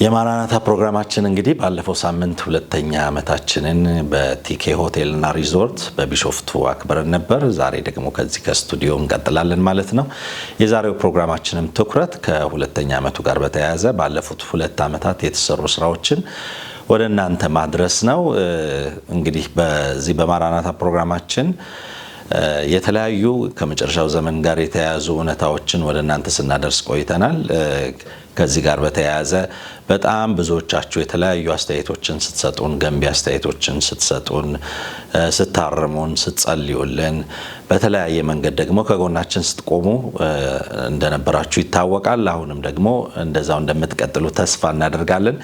የማራናታ ፕሮግራማችን እንግዲህ ባለፈው ሳምንት ሁለተኛ ዓመታችንን በቲኬ ሆቴልና ሪዞርት በቢሾፍቱ አክብረን ነበር። ዛሬ ደግሞ ከዚህ ከስቱዲዮ እንቀጥላለን ማለት ነው። የዛሬው ፕሮግራማችንም ትኩረት ከሁለተኛ ዓመቱ ጋር በተያያዘ ባለፉት 2 ዓመታት የተሰሩ ስራዎችን ወደ እናንተ ማድረስ ነው። እንግዲህ በዚህ በማራናታ ፕሮግራማችን የተለያዩ ከመጨረሻው ዘመን ጋር የተያያዙ እውነታዎችን ወደ እናንተ ስናደርስ ቆይተናል። ከዚህ ጋር በተያያዘ በጣም ብዙዎቻችሁ የተለያዩ አስተያየቶችን ስትሰጡን፣ ገንቢ አስተያየቶችን ስትሰጡን፣ ስታርሙን፣ ስትጸልዩልን፣ በተለያየ መንገድ ደግሞ ከጎናችን ስትቆሙ እንደነበራችሁ ይታወቃል። አሁንም ደግሞ እንደዛው እንደምትቀጥሉ ተስፋ እናደርጋለን።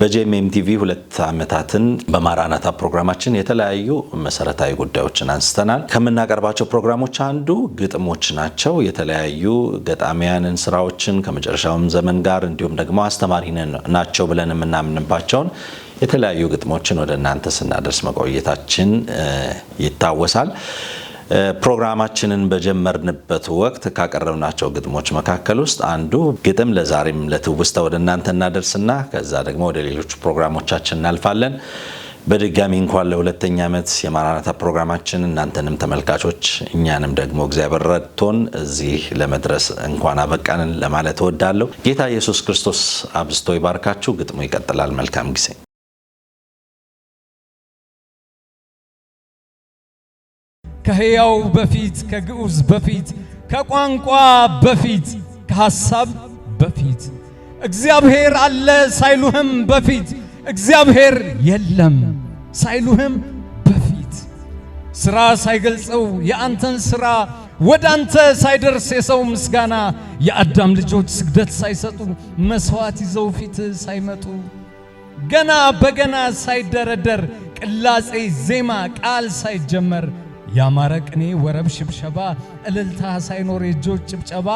በጄኤምኤም ቲቪ 2 ዓመታትን በማራናታ ፕሮግራማችን የተለያዩ መሰረታዊ ጉዳዮችን አንስተናል። ከምናቀርባቸው ፕሮግራሞች አንዱ ግጥሞች ናቸው። የተለያዩ ገጣሚያንን ስራዎችን ከመጨረሻውም ዘመን ጋር እንዲሁም ደግሞ አስተማሪ ናቸው ብለን የምናምንባቸውን የተለያዩ ግጥሞችን ወደ እናንተ ስናደርስ መቆየታችን ይታወሳል። ፕሮግራማችንን በጀመርንበት ወቅት ካቀረብናቸው ግጥሞች መካከል ውስጥ አንዱ ግጥም ለዛሬም ለትውስታ ወደ እናንተ እናደርስና ከዛ ደግሞ ወደ ሌሎች ፕሮግራሞቻችን እናልፋለን። በድጋሚ እንኳን ለሁለተኛ ዓመት የማራናታ ፕሮግራማችን እናንተንም ተመልካቾች እኛንም ደግሞ እግዚአብሔር ረድቶን እዚህ ለመድረስ እንኳን አበቃንን ለማለት እወዳለሁ። ጌታ ኢየሱስ ክርስቶስ አብዝቶ ይባርካችሁ። ግጥሙ ይቀጥላል። መልካም ጊዜ። ከሕያው በፊት ከግዑዝ በፊት ከቋንቋ በፊት ከሐሳብ በፊት እግዚአብሔር አለ ሳይሉህም በፊት እግዚአብሔር የለም ሳይሉህም በፊት ስራ ሳይገልጸው የአንተን ስራ ወደ አንተ ሳይደርስ የሰው ምስጋና የአዳም ልጆች ስግደት ሳይሰጡ መስዋዕት ይዘው ፊት ሳይመጡ ገና በገና ሳይደረደር ቅላጼ ዜማ ቃል ሳይጀመር ያማረ ቅኔ ወረብ ሽብሸባ እልልታ ሳይኖር የእጆች ጭብጨባ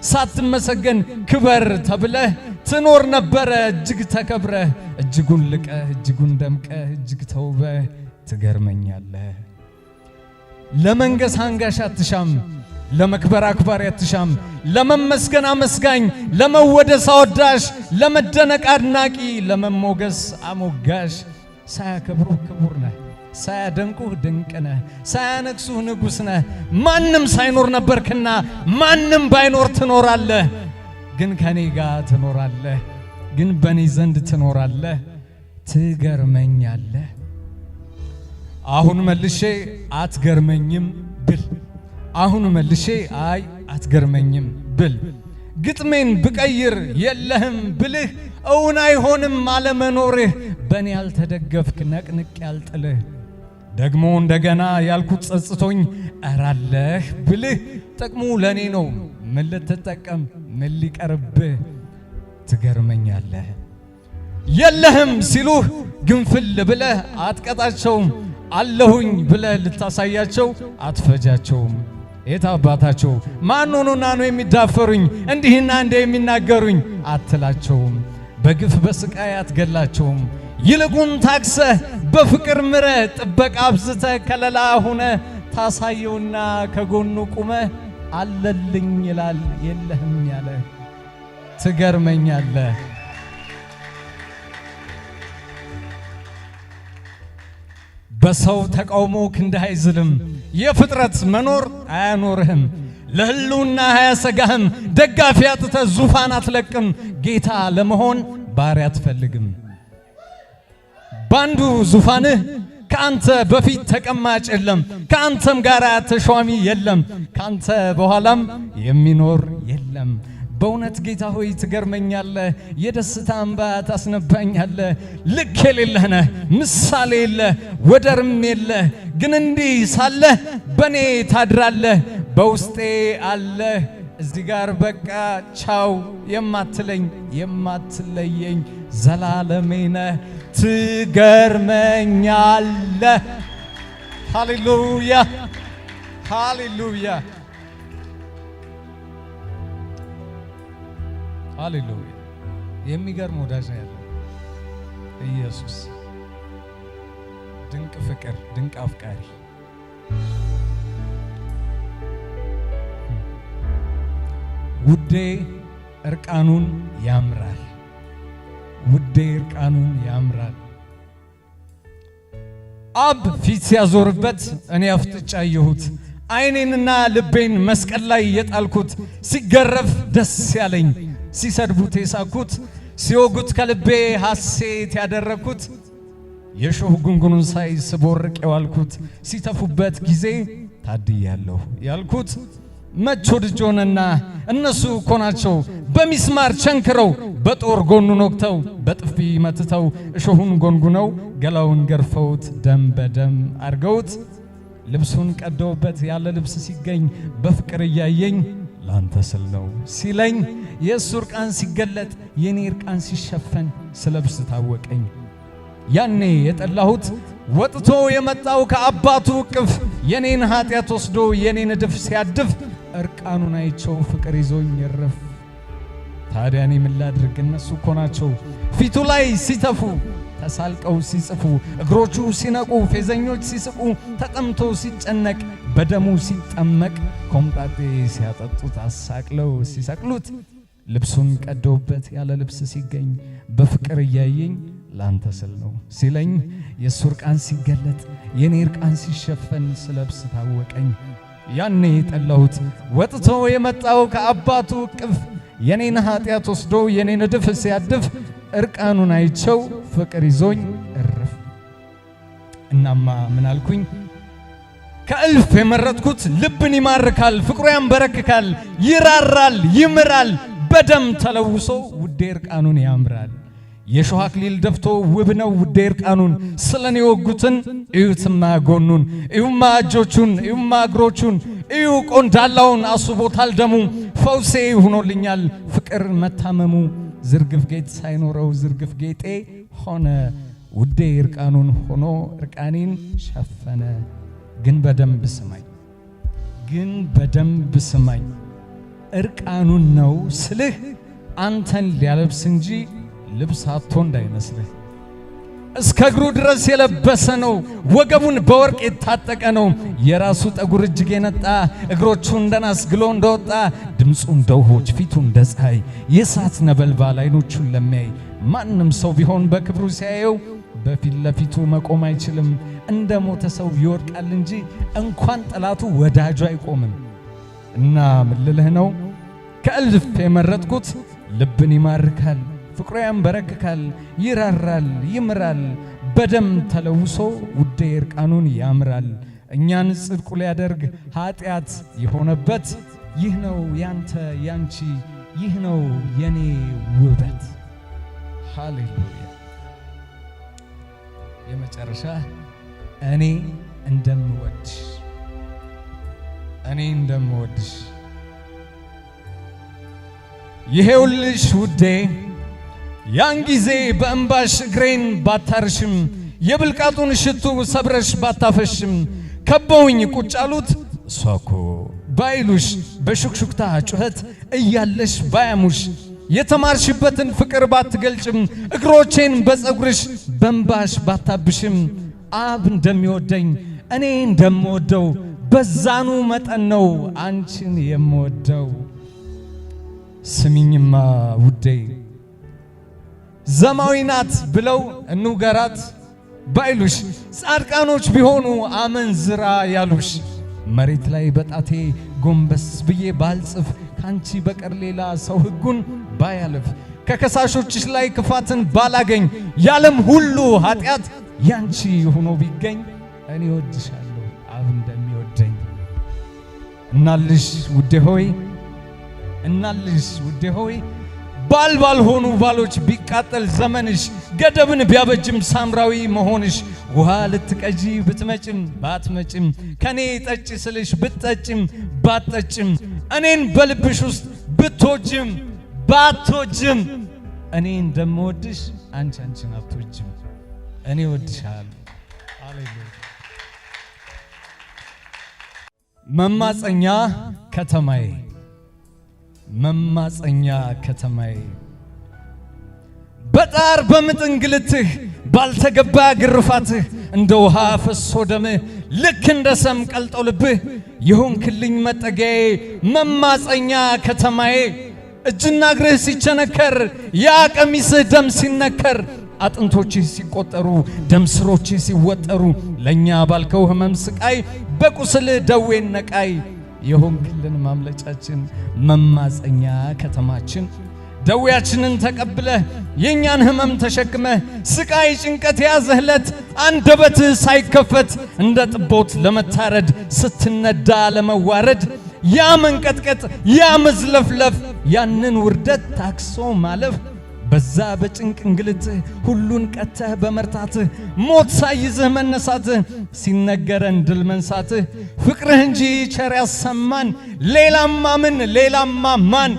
ሳትመሰገን ክበር ተብለህ ትኖር ነበረ እጅግ ተከብረህ እጅጉን ልቀህ እጅጉን ደምቀህ እጅግ ተውበህ ትገርመኛለህ። ለመንገስ አንጋሽ አትሻም፣ ለመክበር አክባሪ አትሻም፣ ለመመስገን አመስጋኝ፣ ለመወደስ አወዳሽ፣ ለመደነቅ አድናቂ፣ ለመሞገስ አሞጋሽ ሳያከብሩ ክቡር ነህ፣ ሳያደንቁህ ድንቅ ነህ፣ ሳያነግሱህ ንጉሥ ነህ። ማንም ሳይኖር ነበርክና ማንም ባይኖር ትኖራለህ። ግን ከኔ ጋር ትኖራለህ፣ ግን በኔ ዘንድ ትኖራለህ፣ ትገርመኛለህ። አሁን መልሼ አትገርመኝም ብል፣ አሁን መልሼ አይ አትገርመኝም ብል፣ ግጥሜን ብቀይር የለህም ብልህ እውን አይሆንም አለመኖርህ። በኔ ያልተደገፍክ ነቅንቅ ያልጥልህ ደግሞ እንደገና ያልኩት ጸጽቶኝ እራለህ ብልህ ጥቅሙ ለኔ ነው ምን ልትጠቀም ምን ሊቀርብህ ትገርመኛለህ። የለህም ሲሉህ ግንፍል ብለህ አትቀጣቸውም፣ አለሁኝ ብለህ ልታሳያቸው አትፈጃቸውም። የት አባታቸው ማን ሆኖና ነው የሚዳፈሩኝ እንዲህና እንደ የሚናገሩኝ አትላቸውም። በግፍ በስቃይ አትገላቸውም፣ ይልቁን ታክሰህ በፍቅር ምረህ ጥበቃ አብዝተህ ከለላ ሆነህ ታሳየውና ከጎኑ ቁመህ አለልኝ ይላል የለህም ያለ ትገርመኛለህ። በሰው ተቃውሞ ክንድህ አይዝልም፣ የፍጥረት መኖር አያኖርህም፣ ለህልውና አያሰጋህም፣ ደጋፊ አጥተህ ዙፋን አትለቅም፣ ጌታ ለመሆን ባሪያ አትፈልግም። ባንዱ ዙፋንህ ከአንተ በፊት ተቀማጭ የለም፣ ከአንተም ጋር ተሿሚ የለም፣ ካንተ በኋላም የሚኖር የለም። በእውነት ጌታ ሆይ ትገርመኛለህ፣ የደስታ እንባ ታስነባኛለህ። ልክ የሌለህ ነህ፣ ምሳሌ የለህ፣ ወደርም የለህ። ግን እንዲህ ሳለህ በኔ ታድራለህ፣ በውስጤ አለህ። እዚህ ጋር በቃ ቻው የማትለኝ የማትለየኝ ዘላለሜ ነህ፣ ትገርመኛለህ። ሃሌሉያ ሃሌሉያ ሃሌሉያ። የሚገርም ወዳጅ ያለው ኢየሱስ፣ ድንቅ ፍቅር፣ ድንቅ አፍቃሪ ውዴ እርቃኑን ያምራል ውዴ እርቃኑን ያምራል። አብ ፊት ሲያዞርበት እኔ አፍጥጫ አየሁት። ዓይኔንና ልቤን መስቀል ላይ የጣልኩት ሲገረፍ ደስ ያለኝ ሲሰድቡት የሳኩት ሲወጉት ከልቤ ሐሴት ያደረኩት የሾህ ጉንጉኑን ሳይ ስቦርቅ የዋልኩት ሲተፉበት ጊዜ ታድያለሁ ያልኩት መች ወድጆንና እነሱ እኮ ናቸው በሚስማር ቸንክረው በጦር ጎኑን ወግተው በጥፊ መትተው እሾሁን ጎንጉነው ገላውን ገርፈውት ደም በደም አርገውት ልብሱን ቀደውበት ያለ ልብስ ሲገኝ በፍቅር እያየኝ ላንተ ስል ነው ሲለኝ የእሱ እርቃን ሲገለጥ የኔ እርቃን ሲሸፈን ስለብስ ታወቀኝ። ያኔ የጠላሁት ወጥቶ የመጣው ከአባቱ እቅፍ የኔን ኃጢአት ወስዶ የኔን እድፍ ሲያድፍ እርቃኑን አይቸው ፍቅር ይዞኝ ይረፍ። ታዲያ እኔ ምን ላድርግ? እነሱ እኮ ናቸው ፊቱ ላይ ሲተፉ ተሳልቀው ሲጽፉ እግሮቹ ሲነቁ ፌዘኞች ሲስቁ ተጠምቶ ሲጨነቅ በደሙ ሲጠመቅ ኮምጣጤ ሲያጠጡት አሳቅለው ሲሰቅሉት ልብሱን ቀደውበት ያለ ልብስ ሲገኝ በፍቅር እያየኝ ላንተ ስል ነው ሲለኝ የእሱ እርቃን ሲገለጥ የኔ እርቃን ሲሸፈን ስለብስ ታወቀኝ። ያኔ የጠላሁት ወጥቶ የመጣው ከአባቱ እቅፍ የኔን ኃጢአት ወስዶ የኔን እድፍ ሲያድፍ እርቃኑን አይቸው ፍቅር ይዞኝ እርፍ። እናማ ምን አልኩኝ? ከእልፍ የመረጥኩት ልብን ይማርካል፣ ፍቅሩ ያንበረክካል፣ ይራራል፣ ይምራል፣ በደም ተለውሶ ውዴ እርቃኑን ያምራል። የሾህ አክሊል ደፍቶ ውብ ነው ውዴ እርቃኑን ስለኔ ወጉትን እዩትማ ጎኑን እዩማ እጆቹን እዩማ እግሮቹን እዩ ቆንዳላውን አስቦታል ደሙ ፈውሴ ሆኖልኛል ፍቅር መታመሙ ዝርግፍ ጌጥ ሳይኖረው ዝርግፍ ጌጤ ሆነ ውዴ እርቃኑን ሆኖ እርቃኔን ሸፈነ። ግን በደንብ ስማኝ፣ ግን በደንብ ስማኝ እርቃኑን ነው ስልህ አንተን ሊያለብስ እንጂ ልብስ አጥቶ እንዳይመስልህ። እስከ እግሩ ድረስ የለበሰ ነው፣ ወገቡን በወርቅ የታጠቀ ነው። የራሱ ጠጉር እጅግ የነጣ እግሮቹ እንደናስ ግሎ እንደወጣ ድምፁ እንደ ውኆች ፊቱ እንደ ፀሐይ የእሳት ነበልባል አይኖቹን ለሚያይ ማንም ሰው ቢሆን በክብሩ ሲያየው በፊት ለፊቱ መቆም አይችልም። እንደ ሞተ ሰው ይወድቃል እንጂ እንኳን ጠላቱ ወዳጁ አይቆምም። እና ምን ልልህ ነው? ከእልፍ የመረጥኩት ልብን ይማርካል፣ ፍቅሩ ያንበረክካል፣ ይራራል፣ ይምራል፣ በደም ተለውሶ ውዴ እርቃኑን ያምራል። እኛን ጽድቁ ሊያደርግ ኃጢአት የሆነበት ይህ ነው ያንተ ያንቺ፣ ይህ ነው የኔ ውበት። ሃሌሉያ። የመጨረሻ እኔ እንደምወድሽ፣ እኔ እንደምወድሽ ይሄውልሽ ውዴ ያን ጊዜ በእንባሽ እግሬን ባታርሽም የብልቃጡን ሽቱ ሰብረሽ ባታፈሽም ከበውኝ ቁጭ አሉት እሷኮ ባይሉሽ በሹክሹክታ ጩኸት እያለሽ ባያሙሽ የተማርሽበትን ፍቅር ባትገልጭም እግሮቼን በፀጉርሽ በእንባሽ ባታብሽም አብ እንደሚወደኝ እኔ እንደምወደው በዛኑ መጠን ነው አንቺን የምወደው። ስሚኝማ ውዴ ዘማዊ ናት ብለው እንውገራት ባይሉሽ ጻድቃኖች ቢሆኑ አመንዝራ ያሉሽ መሬት ላይ በጣቴ ጎንበስ ብዬ ባልጽፍ ካንቺ በቀር ሌላ ሰው ሕጉን ባያልፍ ከከሳሾችሽ ላይ ክፋትን ባላገኝ ያለም ሁሉ ኃጢአት ያንቺ ሆኖ ቢገኝ እኔ ወድሻለሁ አብ እንደሚወደኝ። እናልሽ ውዴ ሆይ እናልሽ ውዴ ሆይ ባል ባልሆኑ ባሎች ቢቃጠል ዘመንሽ ገደብን ቢያበጅም ሳምራዊ መሆንሽ ውሃ ልትቀጂ ብትመጭም ባትመጭም ከኔ ጠጪ ስልሽ ብትጠጭም ባትጠጭም እኔን በልብሽ ውስጥ ብትወጅም ባትወጅም እኔ እንደምወድሽ አንቺ አንቺን አትወጅም። እኔ ወድሻለሁ። ሃሌሉያ። መማፀኛ ከተማዬ መማፀኛ ከተማዬ በጣር በምጥ እንግልትህ ባልተገባ ግርፋትህ እንደ ውሃ ፈሶ ደምህ ልክ እንደ ሰም ቀልጦ ልብህ የሆንክልኝ መጠጊያዬ መማፀኛ ከተማዬ እጅና እግርህ ሲቸነከር ያ ቀሚስህ ደም ሲነከር አጥንቶችህ ሲቆጠሩ ደም ስሮችህ ሲወጠሩ ለኛ ባልከው ህመም ስቃይ በቁስል ደዌን ነቃይ የሆንክልን ማምለጫችን መማፀኛ ከተማችን ደዌያችንን ተቀብለህ የኛን ህመም ተሸክመህ ስቃይ ጭንቀት ያዘህለት አንደበትህ ሳይከፈት እንደ ጥቦት ለመታረድ ስትነዳ ለመዋረድ ያ መንቀጥቀጥ ያ መዝለፍለፍ ያንን ውርደት ታክሶ ማለፍ በዛ በጭንቅ እንግልትህ ሁሉን ቀተህ በመርታትህ ሞት ሳይዝህ መነሳትህ ሲነገረን ድል መንሳትህ ፍቅርህ እንጂ ቸር ያሰማን ሌላማ ምን ሌላማ ማን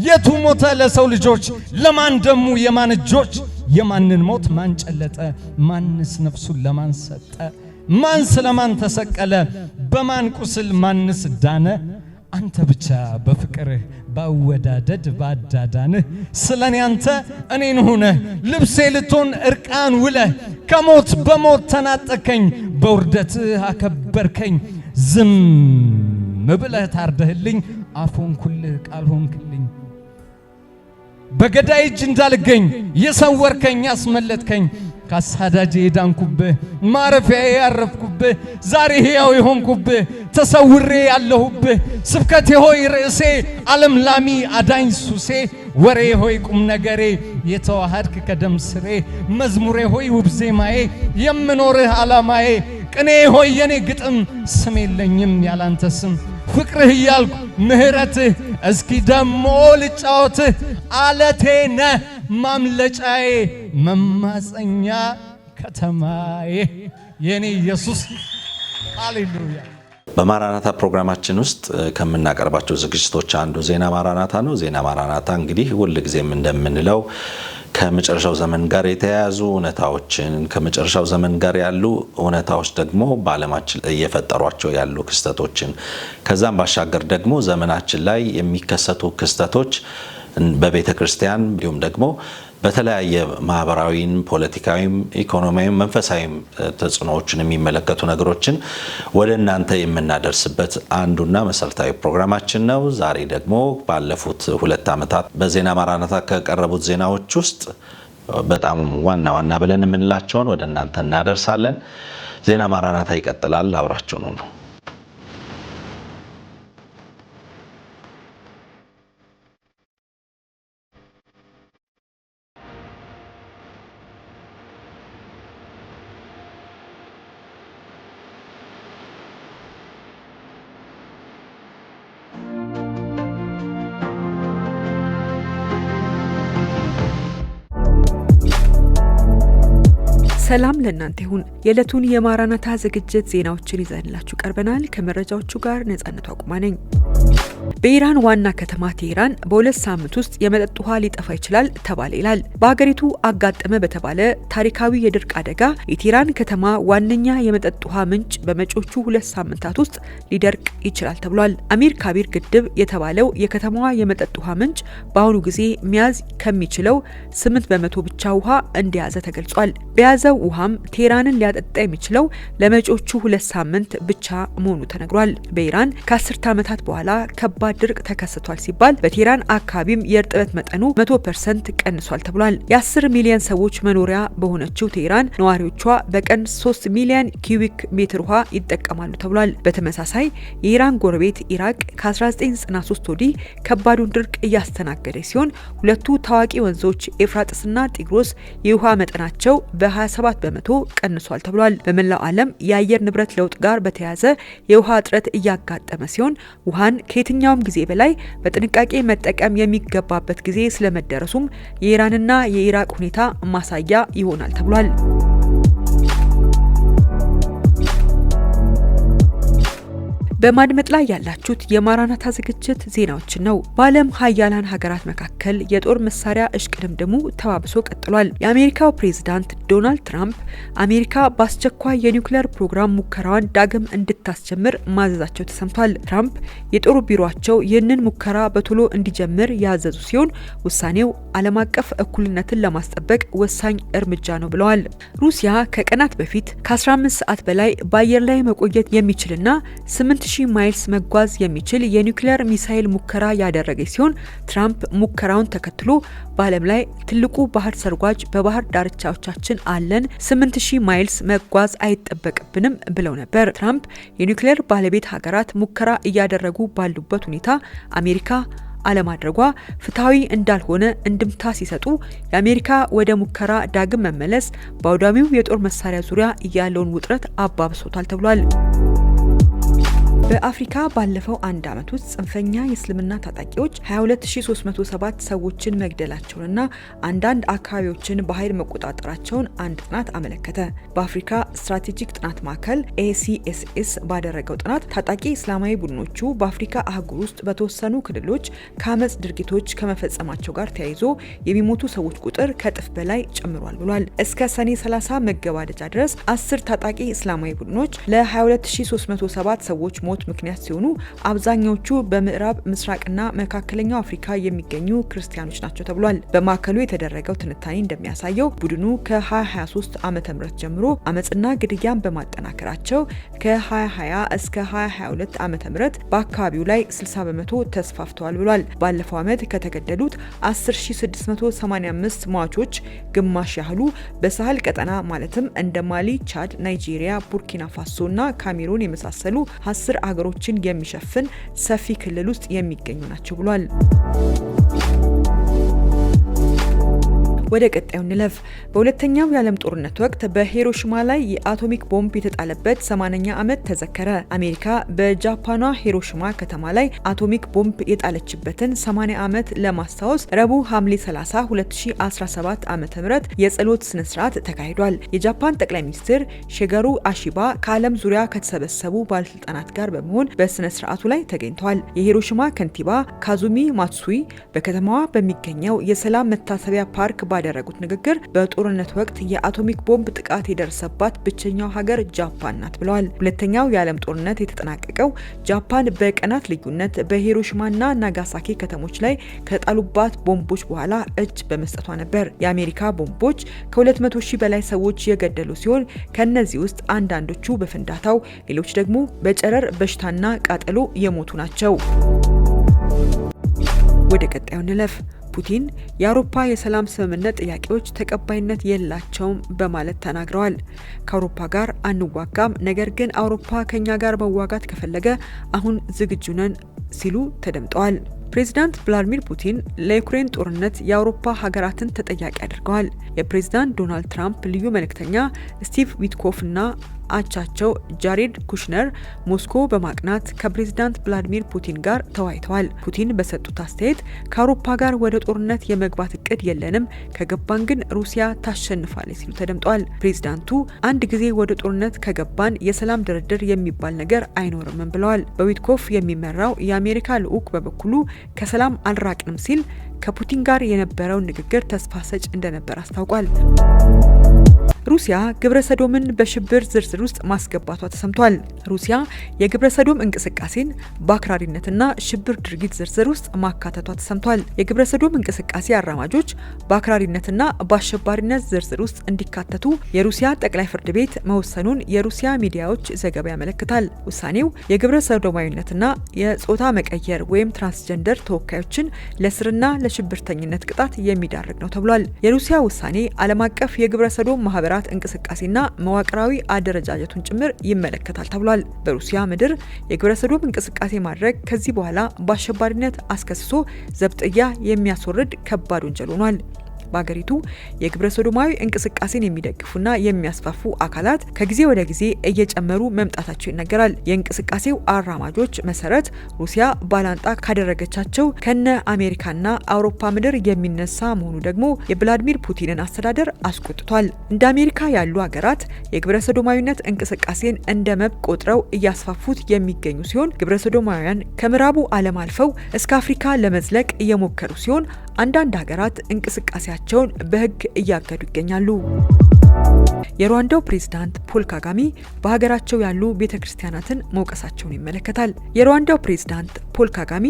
የቱ ሞተ ለሰው ልጆች ለማን ደሙ የማን እጆች የማንን ሞት ማን ጨለጠ ማንስ ነፍሱን ለማን ሰጠ ማን ስለማን ተሰቀለ በማን ቁስል ማንስ ዳነ አንተ ብቻ በፍቅርህ ባወዳደድ ባዳዳንህ ስለኔ አንተ እኔን ሆነህ ልብሴ ልትሆን እርቃን ውለህ ከሞት በሞት ተናጠከኝ በውርደትህ አከበርከኝ ዝም ብለህ ታርደህልኝ አፎንኩልህ ቃል ሆንክልኝ በገዳይ እጅ እንዳልገኝ የሰወርከኝ ያስመለጥከኝ ካሳዳጄ ዳንኩብህ ማረፊያዬ ያረፍኩብህ ዛሬ ሕያው የሆንኩብህ ተሰውሬ ያለሁብህ ስብከቴ ሆይ ርዕሴ ዓለም ላሚ አዳኝ ሱሴ ወሬ ሆይ ቁም ነገሬ የተዋሃድክ ከደም ስሬ መዝሙሬ ሆይ ውብ ዜማዬ የምኖርህ ዓላማዬ ቅኔ ሆይ የኔ ግጥም ስም የለኝም ያላንተ ስም ፍቅርህ እያልኩ ምህረትህ እስኪ ደሞ ልጫወትህ አለቴ ነህ ማምለጫዬ መማፀኛ ከተማዬ የኔ ኢየሱስ ሃሌሉያ። በማራናታ ፕሮግራማችን ውስጥ ከምናቀርባቸው ዝግጅቶች አንዱ ዜና ማራናታ ነው። ዜና ማራናታ እንግዲህ ሁልጊዜም እንደምንለው ከመጨረሻው ዘመን ጋር የተያያዙ እውነታዎችን ከመጨረሻው ዘመን ጋር ያሉ እውነታዎች ደግሞ በዓለማችን እየፈጠሯቸው ያሉ ክስተቶችን ከዛም ባሻገር ደግሞ ዘመናችን ላይ የሚከሰቱ ክስተቶች በቤተ ክርስቲያን እንዲሁም ደግሞ በተለያየ ማህበራዊም ፖለቲካዊም ኢኮኖሚያዊም መንፈሳዊም ተጽዕኖዎችን የሚመለከቱ ነገሮችን ወደ እናንተ የምናደርስበት አንዱና መሰረታዊ ፕሮግራማችን ነው። ዛሬ ደግሞ ባለፉት 2 ዓመታት በዜና ማራናታ ከቀረቡት ዜናዎች ውስጥ በጣም ዋና ዋና ብለን የምንላቸውን ወደ እናንተ እናደርሳለን። ዜና ማራናታ ይቀጥላል። አብራችሁ ነው። ሰላም ለእናንተ ይሁን። የዕለቱን የማራናታ ዝግጅት ዜናዎችን ይዘንላችሁ ቀርበናል። ከመረጃዎቹ ጋር ነጻነቱ አቁማ ነኝ። በኢራን ዋና ከተማ ቴህራን በ2 ሳምንት ውስጥ የመጠጥ ውሃ ሊጠፋ ይችላል ተባለ ይላል። በሀገሪቱ አጋጠመ በተባለ ታሪካዊ የድርቅ አደጋ የቴህራን ከተማ ዋነኛ የመጠጥ ውሃ ምንጭ በመጪዎቹ 2 ሳምንታት ውስጥ ሊደርቅ ይችላል ተብሏል። አሚር ካቢር ግድብ የተባለው የከተማዋ የመጠጥ ውሃ ምንጭ በአሁኑ ጊዜ መያዝ ከሚችለው 8% ብቻ ውሃ እንደያዘ ተገልጿል። በያዘው ውሃም ቴህራንን ሊያጠጣ የሚችለው ለመጪዎቹ 2 ሳምንት ብቻ መሆኑ ተነግሯል። በኢራን ከ10 ዓመታት በኋላ ከባድ ድርቅ ተከስቷል ሲባል በቴህራን አካባቢም የእርጥበት መጠኑ 100% ቀንሷል ተብሏል። የ10 ሚሊዮን ሰዎች መኖሪያ በሆነችው ቴህራን ነዋሪዎቿ በቀን 3 ሚሊዮን ኪዩቢክ ሜትር ውሃ ይጠቀማሉ ተብሏል። በተመሳሳይ የኢራን ጎረቤት ኢራቅ ከ1993 ወዲህ ከባዱን ድርቅ እያስተናገደ ሲሆን ሁለቱ ታዋቂ ወንዞች ኤፍራጥስና ጢግሮስ የውሃ መጠናቸው በ27 በመቶ ቀንሷል ተብሏል። በመላው ዓለም የአየር ንብረት ለውጥ ጋር በተያያዘ የውሃ እጥረት እያጋጠመ ሲሆን ውሃን ከየትኛውም ጊዜ በላይ በጥንቃቄ መጠቀም የሚገባበት ጊዜ ስለመደረሱም የኢራንና የኢራቅ ሁኔታ ማሳያ ይሆናል ተብሏል። በማድመጥ ላይ ያላችሁት የማራናታ ዝግጅት ዜናዎችን ነው። በዓለም ሀያላን ሀገራት መካከል የጦር መሳሪያ እሽቅድምድሙ ተባብሶ ቀጥሏል። የአሜሪካው ፕሬዝዳንት ዶናልድ ትራምፕ አሜሪካ በአስቸኳይ የኒውክሌር ፕሮግራም ሙከራዋን ዳግም እንድታስጀምር ማዘዛቸው ተሰምቷል። ትራምፕ የጦር ቢሮአቸው ይህንን ሙከራ በቶሎ እንዲጀምር ያዘዙ ሲሆን ውሳኔው ዓለም አቀፍ እኩልነትን ለማስጠበቅ ወሳኝ እርምጃ ነው ብለዋል። ሩሲያ ከቀናት በፊት ከ15 ሰዓት በላይ በአየር ላይ መቆየት የሚችልና 8000 8000 ማይልስ መጓዝ የሚችል የኒውክሌር ሚሳኤል ሙከራ ያደረገች ሲሆን ትራምፕ ሙከራውን ተከትሎ በዓለም ላይ ትልቁ ባህር ሰርጓጅ በባህር ዳርቻዎቻችን አለን፣ 8000 ማይልስ መጓዝ አይጠበቅብንም ብለው ነበር። ትራምፕ የኒውክሌር ባለቤት ሀገራት ሙከራ እያደረጉ ባሉበት ሁኔታ አሜሪካ አለማድረጓ ፍትሃዊ እንዳልሆነ እንድምታ ሲሰጡ የአሜሪካ ወደ ሙከራ ዳግም መመለስ በአውዳሚው የጦር መሳሪያ ዙሪያ ያለውን ውጥረት አባብሶታል ተብሏል። በአፍሪካ ባለፈው አንድ ዓመት ውስጥ ጽንፈኛ የእስልምና ታጣቂዎች 22307 ሰዎችን መግደላቸውንና አንዳንድ አካባቢዎችን በኃይል መቆጣጠራቸውን አንድ ጥናት አመለከተ። በአፍሪካ ስትራቴጂክ ጥናት ማዕከል ACSS ባደረገው ጥናት ታጣቂ እስላማዊ ቡድኖቹ በአፍሪካ አህጉር ውስጥ በተወሰኑ ክልሎች ከአመጽ ድርጊቶች ከመፈጸማቸው ጋር ተያይዞ የሚሞቱ ሰዎች ቁጥር ከእጥፍ በላይ ጨምሯል ብሏል። እስከ ሰኔ 30 መገባደጃ ድረስ 10 ታጣቂ እስላማዊ ቡድኖች ለ22307 ሰዎች ሞት ምክንያት ሲሆኑ አብዛኛዎቹ በምዕራብ ምስራቅና መካከለኛው አፍሪካ የሚገኙ ክርስቲያኖች ናቸው ተብሏል። በማዕከሉ የተደረገው ትንታኔ እንደሚያሳየው ቡድኑ ከ2023 ዓመተ ምህረት ጀምሮ አመጽና ግድያን በማጠናከራቸው ከ2020 እስከ 2022 ዓመተ ምህረት በአካባቢው ላይ 60 በመቶ ተስፋፍተዋል ብሏል። ባለፈው ዓመት ከተገደሉት 10685 ሟቾች ግማሽ ያህሉ በሳህል ቀጠና ማለትም እንደ ማሊ፣ ቻድ፣ ናይጄሪያ፣ ቡርኪና ፋሶ እና ካሜሩን የመሳሰሉ 10 አገሮችን የሚሸፍን ሰፊ ክልል ውስጥ የሚገኙ ናቸው ብሏል። ወደ ቀጣዩ እንለፍ። በሁለተኛው የዓለም ጦርነት ወቅት በሂሮሺማ ላይ የአቶሚክ ቦምብ የተጣለበት 80ኛ ዓመት ተዘከረ። አሜሪካ በጃፓኗ ሂሮሺማ ከተማ ላይ አቶሚክ ቦምብ የጣለችበትን 80 ዓመት ለማስታወስ ረቡዕ ሐምሌ 30 2017 ዓ.ም የጸሎት ስነ ስርዓት ተካሂዷል። የጃፓን ጠቅላይ ሚኒስትር ሺጌሩ አሺባ ከዓለም ዙሪያ ከተሰበሰቡ ባለስልጣናት ጋር በመሆን በስነ ስርዓቱ ላይ ተገኝተዋል። የሂሮሺማ ከንቲባ ካዙሚ ማትሱይ በከተማዋ በሚገኘው የሰላም መታሰቢያ ፓርክ ባደረጉት ንግግር በጦርነት ወቅት የአቶሚክ ቦምብ ጥቃት የደረሰባት ብቸኛው ሀገር ጃፓን ናት ብለዋል። ሁለተኛው የዓለም ጦርነት የተጠናቀቀው ጃፓን በቀናት ልዩነት በሂሮሺማና ናጋሳኪ ከተሞች ላይ ከጣሉባት ቦምቦች በኋላ እጅ በመስጠቷ ነበር። የአሜሪካ ቦምቦች ከ200,000 በላይ ሰዎች የገደሉ ሲሆን ከነዚህ ውስጥ አንዳንዶቹ በፍንዳታው፣ ሌሎች ደግሞ በጨረር በሽታና ቃጠሎ የሞቱ ናቸው። ወደ ቀጣዩ እንለፍ። ፑቲን የአውሮፓ የሰላም ስምምነት ጥያቄዎች ተቀባይነት የላቸውም በማለት ተናግረዋል። ከአውሮፓ ጋር አንዋጋም፣ ነገር ግን አውሮፓ ከኛ ጋር መዋጋት ከፈለገ አሁን ዝግጁ ነን ሲሉ ተደምጠዋል። ፕሬዚዳንት ቭላዲሚር ፑቲን ለዩክሬን ጦርነት የአውሮፓ ሀገራትን ተጠያቂ አድርገዋል። የፕሬዚዳንት ዶናልድ ትራምፕ ልዩ መልእክተኛ ስቲቭ ዊትኮፍ እና አቻቸው ጃሬድ ኩሽነር ሞስኮ በማቅናት ከፕሬዚዳንት ቭላዲሚር ፑቲን ጋር ተወያይተዋል። ፑቲን በሰጡት አስተያየት ከአውሮፓ ጋር ወደ ጦርነት የመግባት እቅድ የለንም፣ ከገባን ግን ሩሲያ ታሸንፋለች ሲሉ ተደምጠዋል። ፕሬዚዳንቱ አንድ ጊዜ ወደ ጦርነት ከገባን የሰላም ድርድር የሚባል ነገር አይኖርም ብለዋል። በዊትኮፍ የሚመራው የአሜሪካ ልዑክ በበኩሉ ከሰላም አልራቅንም ሲል ከፑቲን ጋር የነበረውን ንግግር ተስፋ ሰጭ እንደነበር አስታውቋል። ሩሲያ ግብረ ሰዶምን በሽብር ዝርዝር ውስጥ ማስገባቷ ተሰምቷል። ሩሲያ የግብረ ሰዶም እንቅስቃሴን በአክራሪነትና ሽብር ድርጊት ዝርዝር ውስጥ ማካተቷ ተሰምቷል። የግብረ ሰዶም እንቅስቃሴ አራማጆች በአክራሪነትና በአሸባሪነት ዝርዝር ውስጥ እንዲካተቱ የሩሲያ ጠቅላይ ፍርድ ቤት መወሰኑን የሩሲያ ሚዲያዎች ዘገባ ያመለክታል። ውሳኔው የግብረ ሰዶማዊነትና የጾታ መቀየር ወይም ትራንስጀንደር ተወካዮችን ለእስርና ለሽብርተኝነት ቅጣት የሚዳርግ ነው ተብሏል። የሩሲያ ውሳኔ ዓለም አቀፍ የግብረ ሰዶም ማህበራት እንቅስቃሴና መዋቅራዊ አደረጃጀቱን ጭምር ይመለከታል ተብሏል። በሩሲያ ምድር የግብረ ሰዶም እንቅስቃሴ ማድረግ ከዚህ በኋላ በአሸባሪነት አስከስሶ ዘብጥያ የሚያስወርድ ከባድ ወንጀል ሆኗል። በአገሪቱ የግብረ ሰዶማዊ እንቅስቃሴን የሚደግፉና የሚያስፋፉ አካላት ከጊዜ ወደ ጊዜ እየጨመሩ መምጣታቸው ይነገራል። የእንቅስቃሴው አራማጆች መሰረት ሩሲያ ባላንጣ ካደረገቻቸው ከነ አሜሪካና አውሮፓ ምድር የሚነሳ መሆኑ ደግሞ የቭላዲሚር ፑቲንን አስተዳደር አስቆጥቷል። እንደ አሜሪካ ያሉ ሀገራት የግብረ ሰዶማዊነት እንቅስቃሴን እንደ መብት ቆጥረው እያስፋፉት የሚገኙ ሲሆን ግብረ ሰዶማውያን ከምዕራቡ ዓለም አልፈው እስከ አፍሪካ ለመዝለቅ እየሞከሩ ሲሆን አንዳንድ ሀገራት እንቅስቃሴያቸውን በሕግ እያገዱ ይገኛሉ። የሩዋንዳው ፕሬዝዳንት ፖል ካጋሜ በሀገራቸው ያሉ ቤተክርስቲያናትን መውቀሳቸውን ይመለከታል። የሩዋንዳው ፕሬዝዳንት ፖል ካጋሜ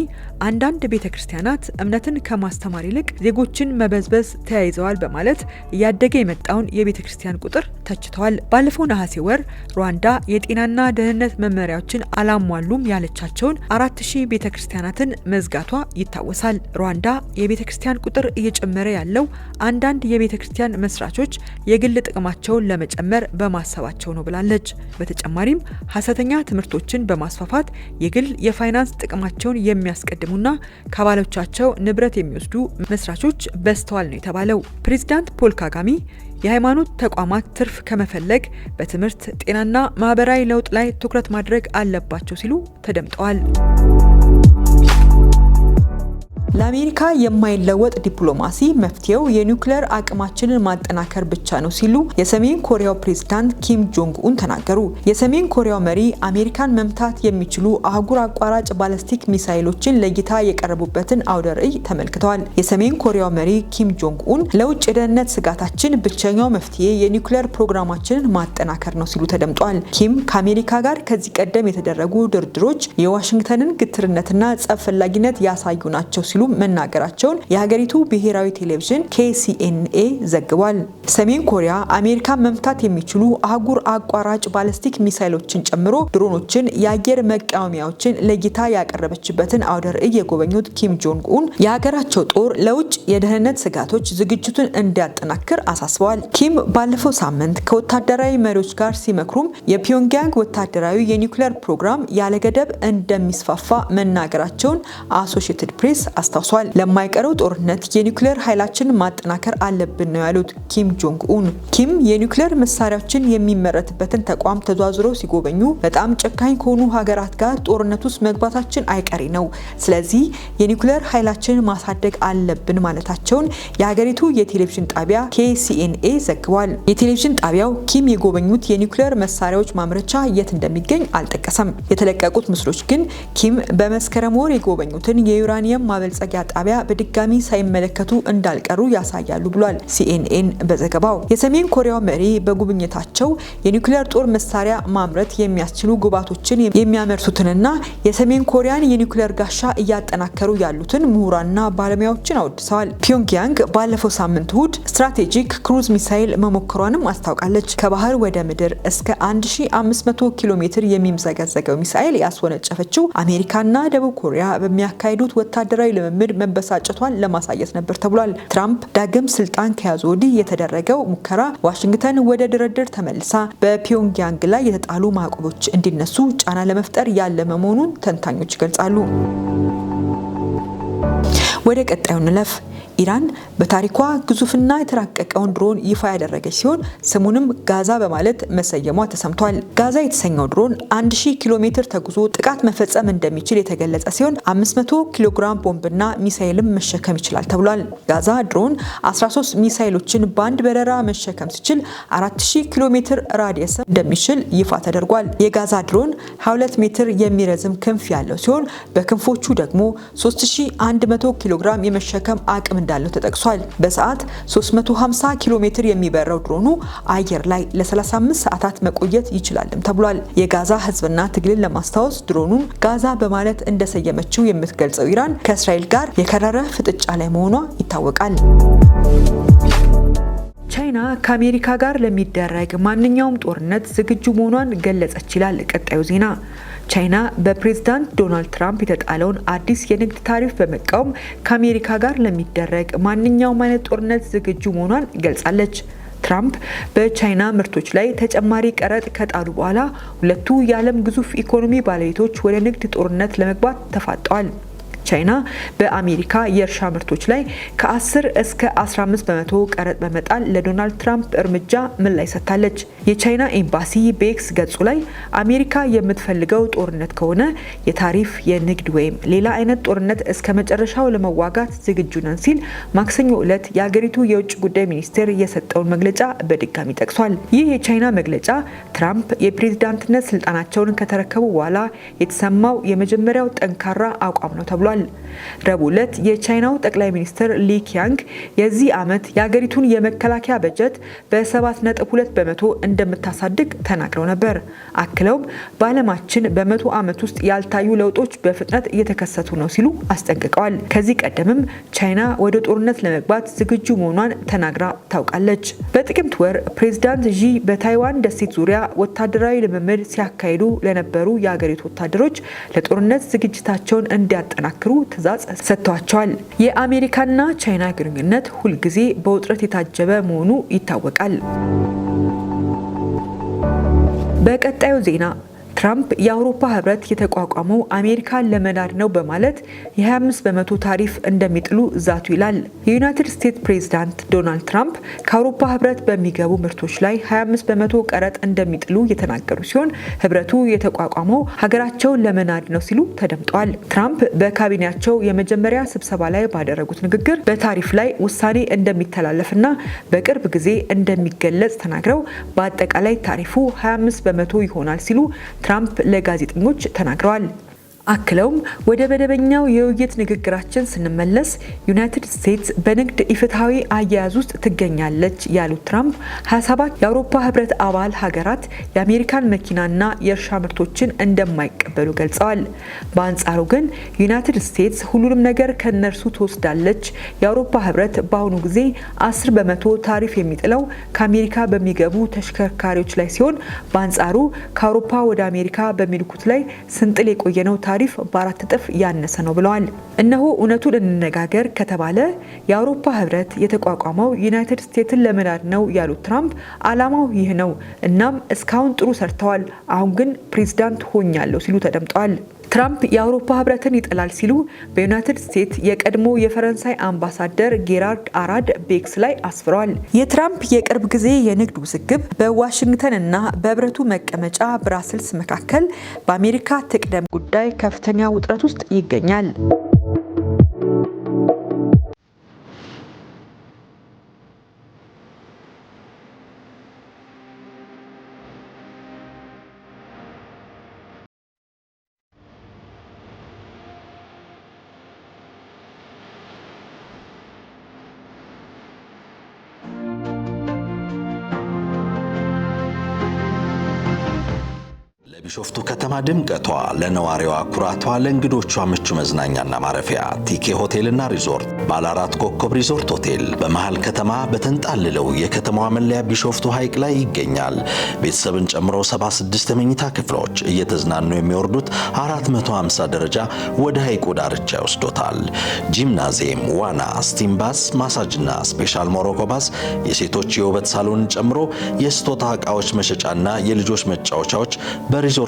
አንዳንድ ቤተክርስቲያናት እምነትን ከማስተማር ይልቅ ዜጎችን መበዝበዝ ተያይዘዋል በማለት እያደገ የመጣውን የቤተክርስቲያን ቁጥር ተችተዋል። ባለፈው ነሐሴ ወር ሩዋንዳ የጤናና ደህንነት መመሪያዎችን አላሟሉም ያለቻቸውን 4000 ቤተክርስቲያናትን መዝጋቷ ይታወሳል። ሩዋንዳ የቤተክርስቲያን ቁጥር እየጨመረ ያለው አንዳንድ የቤተክርስቲያን መስራቾች የግል ጥቅማቸውን ለመጨመር በማሰባቸው ነው ብላለች። በተጨማሪም ሐሰተኛ ትምህርቶችን በማስፋፋት የግል የፋይናንስ ጥቅማቸውን የሚያስቀድሙና ከአባሎቻቸው ንብረት የሚወስዱ መስራቾች በዝተዋል ነው የተባለው። ፕሬዝዳንት ፖል ካጋሜ የሃይማኖት ተቋማት ትርፍ ከመፈለግ በትምህርት፣ ጤናና ማህበራዊ ለውጥ ላይ ትኩረት ማድረግ አለባቸው ሲሉ ተደምጠዋል። ለአሜሪካ የማይለወጥ ዲፕሎማሲ መፍትሄው የኒውክሌር አቅማችንን ማጠናከር ብቻ ነው ሲሉ የሰሜን ኮሪያው ፕሬዝዳንት ኪም ጆንግ ኡን ተናገሩ። የሰሜን ኮሪያው መሪ አሜሪካን መምታት የሚችሉ አህጉር አቋራጭ ባላስቲክ ሚሳይሎችን ለእይታ የቀረቡበትን አውደ ርዕይ ተመልክተዋል። የሰሜን ኮሪያው መሪ ኪም ጆንግ ኡን ለውጭ የደህንነት ስጋታችን ብቸኛው መፍትሄ የኒውክሌር ፕሮግራማችንን ማጠናከር ነው ሲሉ ተደምጧል። ኪም ከአሜሪካ ጋር ከዚህ ቀደም የተደረጉ ድርድሮች የዋሽንግተንን ግትርነትና ጸብ ፈላጊነት ያሳዩ ናቸው ሲሉ መናገራቸውን የሀገሪቱ ብሔራዊ ቴሌቪዥን KCNA ዘግቧል። ሰሜን ኮሪያ አሜሪካን መምታት የሚችሉ አህጉር አቋራጭ ባላስቲክ ሚሳይሎችን ጨምሮ ድሮኖችን፣ የአየር መቃወሚያዎችን ለእይታ ያቀረበችበትን አውደ ርዕይ የጎበኙት ኪም ጆንግ ኡን የሀገራቸው ጦር ለውጭ የደህንነት ስጋቶች ዝግጅቱን እንዲያጠናክር አሳስበዋል። ኪም ባለፈው ሳምንት ከወታደራዊ መሪዎች ጋር ሲመክሩም የፒዮንግያንግ ወታደራዊ የኒውክሌር ፕሮግራም ያለገደብ እንደሚስፋፋ መናገራቸውን አሶሺየትድ ፕሬስ አስታውቋል። ለማይቀረው ጦርነት የኒውክሌር ኃይላችን ማጠናከር አለብን ነው ያሉት ኪም ጆንግ ኡን። ኪም የኒውክሌር መሳሪያዎችን የሚመረትበትን ተቋም ተዟዙረው ሲጎበኙ በጣም ጨካኝ ከሆኑ ሀገራት ጋር ጦርነት ውስጥ መግባታችን አይቀሬ ነው፣ ስለዚህ የኒውክሌር ኃይላችን ማሳደግ አለብን ማለታቸውን የሀገሪቱ የቴሌቪዥን ጣቢያ KCNA ዘግቧል። የቴሌቪዥን ጣቢያው ኪም የጎበኙት የኒውክሌር መሳሪያዎች ማምረቻ የት እንደሚገኝ አልጠቀሰም። የተለቀቁት ምስሎች ግን ኪም በመስከረም ወር የጎበኙትን የዩራኒየም ማበልጸጊያ ጣቢያ በድጋሚ ሳይመለከቱ እንዳልቀሩ ያሳያሉ ብሏል CNN በዘገባው። የሰሜን ኮሪያው መሪ በጉብኝታቸው የኒውክሌር ጦር መሳሪያ ማምረት የሚያስችሉ ግብዓቶችን የሚያመርቱትንና የሰሜን ኮሪያን የኒውክሌር ጋሻ እያጠናከሩ ያሉትን ምሁራንና ባለሙያዎችን አወድሰዋል። ፒዮንግያንግ ባለፈው ሳምንት እሁድ ስትራቴጂክ ክሩዝ ሚሳይል መሞከሯንም አስታውቃለች። ከባህር ወደ ምድር እስከ 1500 ኪሎ ሜትር የሚምዘገዘገው ሚሳይል ያስወነጨፈችው አሜሪካና ደቡብ ኮሪያ በሚያካሂዱት ወታደራዊ ልምምድ መበሳጨቷን ለማሳየት ነበር ተብሏል። ትራምፕ ዳግም ስልጣን ከያዙ ወዲህ የተደረገው ሙከራ ዋሽንግተን ወደ ድርድር ተመልሳ በፒዮንግያንግ ላይ የተጣሉ ማዕቀቦች እንዲነሱ ጫና ለመፍጠር ያለመ መሆኑን ተንታኞች ይገልጻሉ። ወደ ቀጣዩ እንለፍ። ኢራን በታሪኳ ግዙፍና የተራቀቀውን ድሮን ይፋ ያደረገች ሲሆን ስሙንም ጋዛ በማለት መሰየሟ ተሰምቷል። ጋዛ የተሰኘው ድሮን 1000 ኪሎ ሜትር ተጉዞ ጥቃት መፈጸም እንደሚችል የተገለጸ ሲሆን 500 ኪሎ ግራም ቦምብና ሚሳኤልም መሸከም ይችላል ተብሏል። ጋዛ ድሮን 13 ሚሳኤሎችን በአንድ በረራ መሸከም ሲችል 4000 ኪሎ ሜትር ራዲየስ እንደሚችል ይፋ ተደርጓል። የጋዛ ድሮን 22 ሜትር የሚረዝም ክንፍ ያለው ሲሆን በክንፎቹ ደግሞ 3100 ኪሎ ግራም የመሸከም አቅም እንዳለው ተጠቅሷል። በሰዓት 350 ኪሎ ሜትር የሚበረው ድሮኑ አየር ላይ ለ35 ሰዓታት መቆየት ይችላልም ተብሏል። የጋዛ ሕዝብና ትግልን ለማስታወስ ድሮኑን ጋዛ በማለት እንደሰየመችው የምትገልጸው ኢራን ከእስራኤል ጋር የከረረ ፍጥጫ ላይ መሆኗ ይታወቃል። ቻይና ከአሜሪካ ጋር ለሚደረግ ማንኛውም ጦርነት ዝግጁ መሆኗን ገለጸች ይላል ቀጣዩ ዜና። ቻይና በፕሬዝዳንት ዶናልድ ትራምፕ የተጣለውን አዲስ የንግድ ታሪፍ በመቃወም ከአሜሪካ ጋር ለሚደረግ ማንኛውም አይነት ጦርነት ዝግጁ መሆኗን ገልጻለች። ትራምፕ በቻይና ምርቶች ላይ ተጨማሪ ቀረጥ ከጣሉ በኋላ ሁለቱ የዓለም ግዙፍ ኢኮኖሚ ባለቤቶች ወደ ንግድ ጦርነት ለመግባት ተፋጠዋል። ቻይና በአሜሪካ የእርሻ ምርቶች ላይ ከ10 እስከ 15 በመቶ ቀረጥ በመጣል ለዶናልድ ትራምፕ እርምጃ ምላሽ ሰጥታለች። የቻይና ኤምባሲ በኤክስ ገጹ ላይ አሜሪካ የምትፈልገው ጦርነት ከሆነ የታሪፍ፣ የንግድ ወይም ሌላ አይነት ጦርነት እስከ መጨረሻው ለመዋጋት ዝግጁ ነን ሲል ማክሰኞ ዕለት የአገሪቱ የውጭ ጉዳይ ሚኒስቴር የሰጠውን መግለጫ በድጋሚ ጠቅሷል። ይህ የቻይና መግለጫ ትራምፕ የፕሬዝዳንትነት ስልጣናቸውን ከተረከቡ በኋላ የተሰማው የመጀመሪያው ጠንካራ አቋም ነው ተብሏል። ተናግረዋል። ረቡዕ ዕለት የቻይናው ጠቅላይ ሚኒስትር ሊ ኪያንግ የዚህ ዓመት የሀገሪቱን የመከላከያ በጀት በ7.2 በመቶ እንደምታሳድግ ተናግረው ነበር። አክለውም በዓለማችን በ100 ዓመት ውስጥ ያልታዩ ለውጦች በፍጥነት እየተከሰቱ ነው ሲሉ አስጠንቅቀዋል። ከዚህ ቀደምም ቻይና ወደ ጦርነት ለመግባት ዝግጁ መሆኗን ተናግራ ታውቃለች። በጥቅምት ወር ፕሬዝዳንት ዢ በታይዋን ደሴት ዙሪያ ወታደራዊ ልምምድ ሲያካሂዱ ለነበሩ የሀገሪቱ ወታደሮች ለጦርነት ዝግጅታቸውን እንዲያጠናክሩ ትዕዛዝ ሰጥተዋቸዋል። የአሜሪካና ቻይና ግንኙነት ሁልጊዜ በውጥረት የታጀበ መሆኑ ይታወቃል። በቀጣዩ ዜና ትራምፕ የአውሮፓ ህብረት የተቋቋመው አሜሪካን ለመናድ ነው በማለት የ25 በመቶ ታሪፍ እንደሚጥሉ ዛቱ ይላል። የዩናይትድ ስቴትስ ፕሬዝዳንት ዶናልድ ትራምፕ ከአውሮፓ ህብረት በሚገቡ ምርቶች ላይ 25 በመቶ ቀረጥ እንደሚጥሉ የተናገሩ ሲሆን ህብረቱ የተቋቋመው ሀገራቸውን ለመናድ ነው ሲሉ ተደምጠዋል። ትራምፕ በካቢኔያቸው የመጀመሪያ ስብሰባ ላይ ባደረጉት ንግግር በታሪፍ ላይ ውሳኔ እንደሚተላለፍና በቅርብ ጊዜ እንደሚገለጽ ተናግረው በአጠቃላይ ታሪፉ 25 በመቶ ይሆናል ሲሉ ትራምፕ ለጋዜጠኞች ተናግረዋል። አክለውም ወደ መደበኛው የውይይት ንግግራችን ስንመለስ ዩናይትድ ስቴትስ በንግድ ኢፍትሐዊ አያያዝ ውስጥ ትገኛለች ያሉት ትራምፕ 27 የአውሮፓ ህብረት አባል ሀገራት የአሜሪካን መኪናና የእርሻ ምርቶችን እንደማይቀበሉ ገልጸዋል። በአንጻሩ ግን ዩናይትድ ስቴትስ ሁሉንም ነገር ከነርሱ ትወስዳለች። የአውሮፓ ህብረት በአሁኑ ጊዜ 10 በመቶ ታሪፍ የሚጥለው ከአሜሪካ በሚገቡ ተሽከርካሪዎች ላይ ሲሆን በአንጻሩ ከአውሮፓ ወደ አሜሪካ በሚልኩት ላይ ስንጥል የቆየ ነው ታሪፍ በ4 እጥፍ ያነሰ ነው ብለዋል። እነሆ እውነቱን እንነጋገር ከተባለ የአውሮፓ ህብረት የተቋቋመው ዩናይትድ ስቴትስን ለመናድ ነው ያሉት ትራምፕ ዓላማው ይህ ነው። እናም እስካሁን ጥሩ ሰርተዋል፣ አሁን ግን ፕሬዝዳንት ሆኛለሁ ሲሉ ተደምጠዋል። ትራምፕ የአውሮፓ ህብረትን ይጠላል ሲሉ በዩናይትድ ስቴትስ የቀድሞ የፈረንሳይ አምባሳደር ጌራርድ አራድ ቤክስ ላይ አስፍረዋል። የትራምፕ የቅርብ ጊዜ የንግድ ውዝግብ በዋሽንግተን እና በህብረቱ መቀመጫ ብራስልስ መካከል በአሜሪካ ትቅደም ጉዳይ ከፍተኛ ውጥረት ውስጥ ይገኛል። ቢሾፍቱ ከተማ ድምቀቷ፣ ለነዋሪዋ ኩራቷ፣ ለእንግዶቿ ምቹ መዝናኛና ማረፊያ ቲኬ ሆቴልና ሪዞርት ባለ 4 ኮከብ ሪዞርት ሆቴል በመሃል ከተማ በተንጣልለው የከተማዋ መለያ ቢሾፍቱ ሐይቅ ላይ ይገኛል። ቤተሰብን ጨምሮ 76 የመኝታ ክፍሎች እየተዝናኑ የሚወርዱት 450 ደረጃ ወደ ሐይቁ ዳርቻ ይወስዶታል። ጂምናዚየም፣ ዋና፣ ስቲም ባስ፣ ማሳጅና ስፔሻል ሞሮኮ ባስ፣ የሴቶች የውበት ሳሎንን ጨምሮ የስጦታ ዕቃዎች መሸጫና የልጆች መጫወቻዎች በሪዞርታችን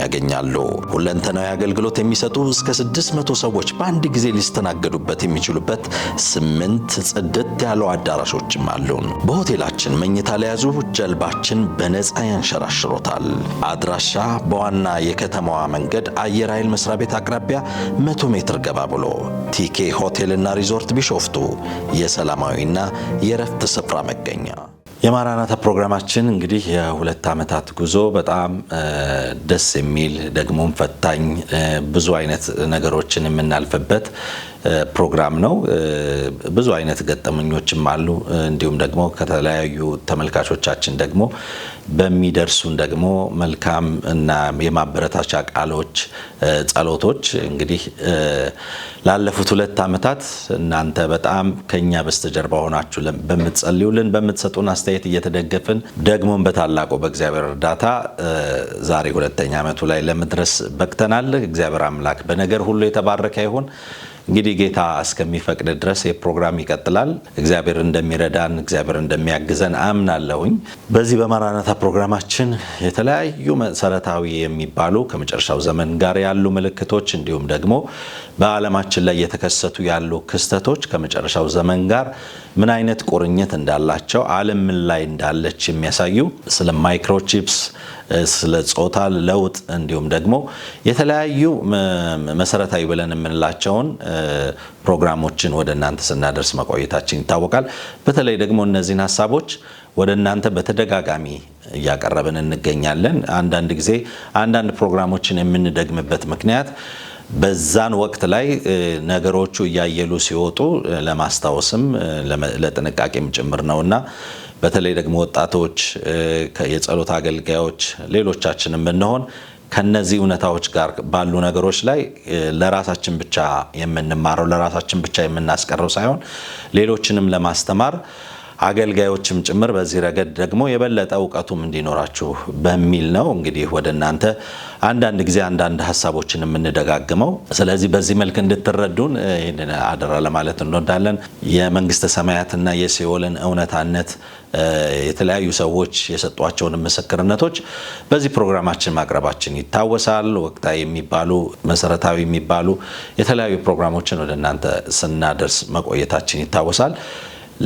ያገኛሉ። ሁለንተናዊ አገልግሎት የሚሰጡ እስከ 600 ሰዎች በአንድ ጊዜ ሊስተናገዱበት የሚችሉበት 8 ጽድት ያሉ አዳራሾችም አሉን። በሆቴላችን መኝታ ለያዙ ጀልባችን በነፃ ያንሸራሽሮታል። አድራሻ በዋና የከተማዋ መንገድ አየር ኃይል መስሪያ ቤት አቅራቢያ 100 ሜትር ገባ ብሎ ቲኬ ሆቴልና ሪዞርት ቢሾፍቱ የሰላማዊና የረፍት ስፍራ መገኛ። የማራናታ ፕሮግራማችን እንግዲህ የ2 ዓመታት ጉዞ በጣም ደስ የሚል ደግሞም ፈታኝ ብዙ አይነት ነገሮችን የምናልፍበት ፕሮግራም ነው። ብዙ አይነት ገጠመኞችም አሉ። እንዲሁም ደግሞ ከተለያዩ ተመልካቾቻችን ደግሞ በሚደርሱን ደግሞ መልካም እና የማበረታቻ ቃሎች፣ ጸሎቶች እንግዲህ ላለፉት 2 ዓመታት እናንተ በጣም ከኛ በስተጀርባ ሆናችሁ በምትጸልዩልን በምትሰጡን አስተያየት እየተደገፍን ደግሞም በታላቁ በእግዚአብሔር እርዳታ ዛሬ 2ኛ ዓመቱ ላይ ለመድረስ በቅተናል። እግዚአብሔር አምላክ በነገር ሁሉ የተባረከ ይሁን። እንግዲህ ጌታ እስከሚፈቅድ ድረስ የፕሮግራም ይቀጥላል። እግዚአብሔር እንደሚረዳን እግዚአብሔር እንደሚያግዘን አምናለሁኝ። በዚህ በማራናታ ፕሮግራማችን የተለያዩ መሰረታዊ የሚባሉ ከመጨረሻው ዘመን ጋር ያሉ ምልክቶች እንዲሁም ደግሞ በዓለማችን ላይ የተከሰቱ ያሉ ክስተቶች ከመጨረሻው ዘመን ጋር ምን አይነት ቁርኝት እንዳላቸው፣ ዓለም ምን ላይ እንዳለች የሚያሳዩ ስለ ማይክሮቺፕስ፣ ስለ ጾታ ለውጥ እንዲሁም ደግሞ የተለያዩ መሰረታዊ ብለን የምንላቸውን ፕሮግራሞችን ወደ እናንተ ስናደርስ መቆየታችን ይታወቃል። በተለይ ደግሞ እነዚህን ሀሳቦች ወደ እናንተ በተደጋጋሚ እያቀረብን እንገኛለን። አንዳንድ ጊዜ አንዳንድ ፕሮግራሞችን የምንደግምበት ምክንያት በዛን ወቅት ላይ ነገሮቹ እያየሉ ሲወጡ ለማስታወስም ለጥንቃቄም ጭምር ነውና በተለይ ደግሞ ወጣቶች የጸሎት አገልጋዮች ሌሎቻችንም ብንሆን ከነዚህ እውነታዎች ጋር ባሉ ነገሮች ላይ ለራሳችን ብቻ የምንማረው ለራሳችን ብቻ የምናስቀረው ሳይሆን ሌሎችንም ለማስተማር አገልጋዮችም ጭምር በዚህ ረገድ ደግሞ የበለጠ ዕውቀቱም እንዲኖራችሁ በሚል ነው እንግዲህ ወደ እናንተ አንዳንድ ጊዜ አንዳንድ ሐሳቦችን የምንደጋግመው። ስለዚህ በዚህ መልክ እንድትረዱን ይሄንን አደራ ለማለት እንወዳለን። የመንግስተ ሰማያትና የሲኦልን እውነታነት የተለያዩ ሰዎች የሰጧቸውን ምስክርነቶች በዚህ ፕሮግራማችን ማቅረባችን ይታወሳል። ወቅታዊ የሚባሉ መሰረታዊ የሚባሉ የተለያዩ ፕሮግራሞችን ወደ እናንተ ስናደርስ መቆየታችን ይታወሳል።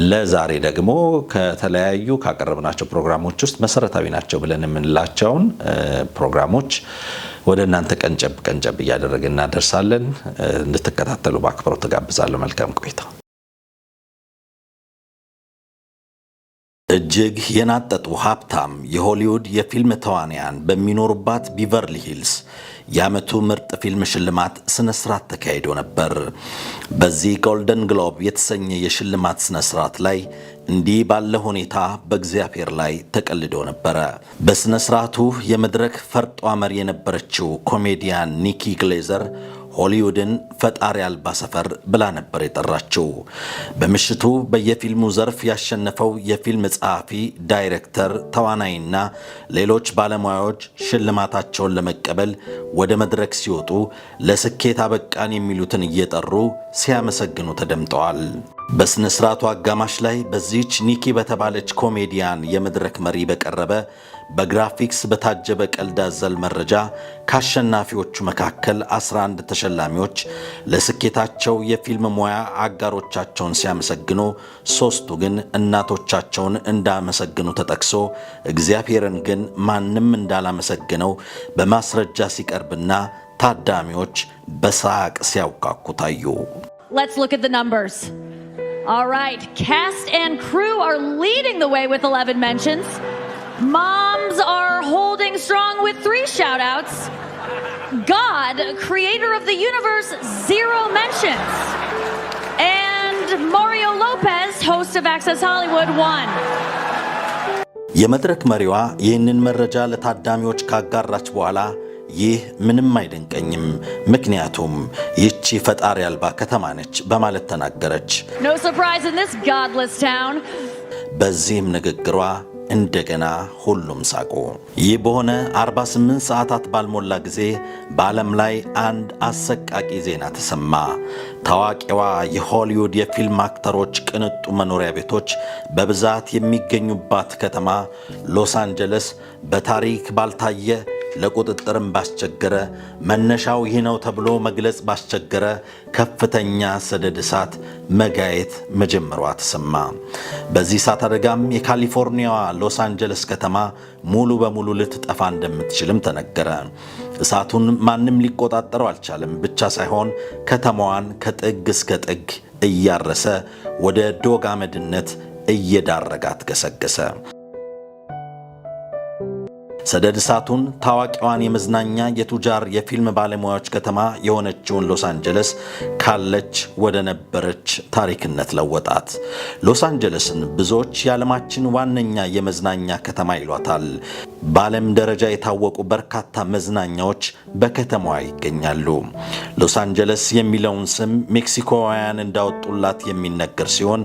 ለዛሬ ደግሞ ከተለያዩ ካቀረብናቸው ፕሮግራሞች ውስጥ መሰረታዊ ናቸው ብለን የምንላቸውን ፕሮግራሞች ወደ እናንተ ቀንጨብ እያደረግን እናደርሳለን። እንድትከታተሉ በአክብሮት ተጋብዛለሁ። መልካም ቆይታ። እጅግ የናጠጡ ሀብታም የሆሊውድ የፊልም ተዋንያን በሚኖሩባት ቢቨርሊ ሂልስ የዓመቱ ምርጥ ፊልም ሽልማት ስነ ስርዓት ተካሂዶ ነበር። በዚህ ጎልደን ግሎብ የተሰኘ የሽልማት ስነ ስርዓት ላይ እንዲህ ባለ ሁኔታ በእግዚአብሔር ላይ ተቀልዶ ነበረ። በስነ ስርዓቱ የመድረክ ፈርጧ መሪ የነበረችው ኮሜዲያን ኒኪ ግሌዘር ሆሊውድን ፈጣሪ አልባ ሰፈር ብላ ነበር የጠራችው። በምሽቱ በየፊልሙ ዘርፍ ያሸነፈው የፊልም ጸሐፊ፣ ዳይሬክተር፣ ተዋናይና ሌሎች ባለሙያዎች ሽልማታቸውን ለመቀበል ወደ መድረክ ሲወጡ ለስኬት አበቃን የሚሉትን እየጠሩ ሲያመሰግኑ ተደምጠዋል። በስነ ስርዓቱ አጋማሽ ላይ በዚህች ኒኪ በተባለች ኮሜዲያን የመድረክ መሪ በቀረበ በግራፊክስ በታጀበ ቀልድ አዘል መረጃ ከአሸናፊዎቹ መካከል 11 ተሸላሚዎች ለስኬታቸው የፊልም ሙያ አጋሮቻቸውን ሲያመሰግኑ 3ቱ ግን እናቶቻቸውን እንዳመሰግኑ ተጠቅሶ እግዚአብሔርን ግን ማንም እንዳላመሰግነው በማስረጃ ሲቀርብና ታዳሚዎች በሳቅ ሲያውቃኩ ታዩ። Let's look at the numbers. All right, cast and crew are leading the way with 11 mentions. Moms are holding strong with 3 shout-outs. God, creator of the universe, 0 mentions. And Mario Lopez, host of Access Hollywood, 1. የመድረክ መሪዋ ይህንን መረጃ ለታዳሚዎች ካጋራች በኋላ ይህ ምንም አይደንቀኝም፣ ምክንያቱም ይህቺ ፈጣሪ አልባ ከተማ ነች በማለት ተናገረች። No surprise in this godless town. በዚህም ንግግሯ እንደገና ሁሉም ሳቁ። ይህ በሆነ 48 ሰዓታት ባልሞላ ጊዜ በዓለም ላይ አንድ አሰቃቂ ዜና ተሰማ። ታዋቂዋ የሆሊውድ የፊልም አክተሮች ቅንጡ መኖሪያ ቤቶች በብዛት የሚገኙባት ከተማ ሎስ አንጀለስ በታሪክ ባልታየ ለቁጥጥርም ባስቸገረ መነሻው ይህ ነው ተብሎ መግለጽ ባስቸገረ ከፍተኛ ሰደድ እሳት መጋየት መጀመሯ ተሰማ። በዚህ እሳት አደጋም የካሊፎርኒያዋ ሎስ አንጀለስ ከተማ ሙሉ በሙሉ ልትጠፋ እንደምትችልም ተነገረ። እሳቱን ማንም ሊቆጣጠረው አልቻለም ብቻ ሳይሆን ከተማዋን ከጥግ እስከ ጥግ እያረሰ ወደ ዶግ አመድነት እየዳረጋት ገሰገሰ። ሰደድ እሳቱን ታዋቂዋን የመዝናኛ የቱጃር የፊልም ባለሙያዎች ከተማ የሆነችውን ሎስ አንጀለስ ካለች ወደ ነበረች ታሪክነት ለወጣት። ሎስ አንጀለስን ብዙዎች የዓለማችን ዋነኛ የመዝናኛ ከተማ ይሏታል። በዓለም ደረጃ የታወቁ በርካታ መዝናኛዎች በከተማዋ ይገኛሉ። ሎስ አንጀለስ የሚለውን ስም ሜክሲኮውያን እንዳወጡላት የሚነገር ሲሆን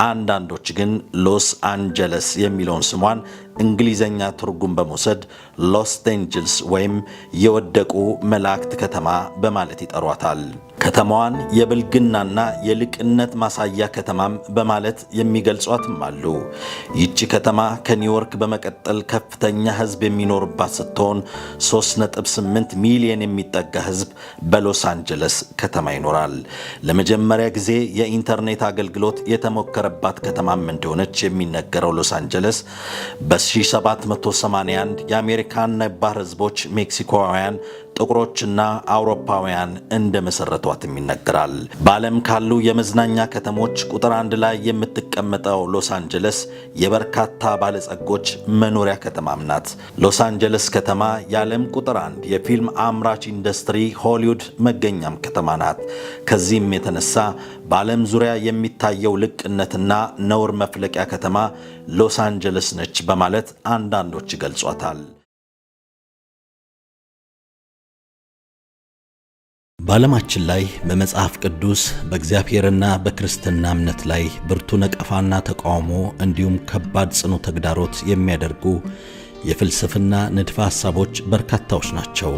አንዳንዶች ግን ሎስ አንጀለስ የሚለውን ስሟን እንግሊዘኛ ትርጉም በመውሰድ ሎስ ኤንጀልስ ወይም የወደቁ መላእክት ከተማ በማለት ይጠሯታል። ከተማዋን የብልግናና የልቅነት ማሳያ ከተማም በማለት የሚገልጿትም አሉ። ይቺ ከተማ ከኒውዮርክ በመቀጠል ከፍተኛ ሕዝብ የሚኖርባት ስትሆን 3.8 ሚሊዮን የሚጠጋ ሕዝብ በሎስ አንጀለስ ከተማ ይኖራል። ለመጀመሪያ ጊዜ የኢንተርኔት አገልግሎት የተሞከረባት ከተማም እንደሆነች የሚነገረው ሎስ አንጀለስ በ1781 የአሜሪካን ነባር ሕዝቦች ሜክሲኮውያን ጥቁሮችና አውሮፓውያን እንደመሰረቷትም ይነገራል። በዓለም ካሉ የመዝናኛ ከተሞች ቁጥር 1 ላይ የምትቀመጠው ሎስ አንጀለስ የበርካታ ባለጸጎች መኖሪያ ከተማም ናት። ሎስ አንጀለስ ከተማ የዓለም ቁጥር 1 የፊልም አምራች ኢንዱስትሪ ሆሊውድ መገኛም ከተማ ናት። ከዚህም የተነሳ በዓለም ዙሪያ የሚታየው ልቅነትና ነውር መፍለቂያ ከተማ ሎስ አንጀለስ ነች በማለት አንዳንዶች ይገልጿታል። በዓለማችን ላይ በመጽሐፍ ቅዱስ በእግዚአብሔርና በክርስትና እምነት ላይ ብርቱ ነቀፋና ተቃውሞ እንዲሁም ከባድ ጽኑ ተግዳሮት የሚያደርጉ የፍልስፍና ንድፈ ሐሳቦች በርካታዎች ናቸው።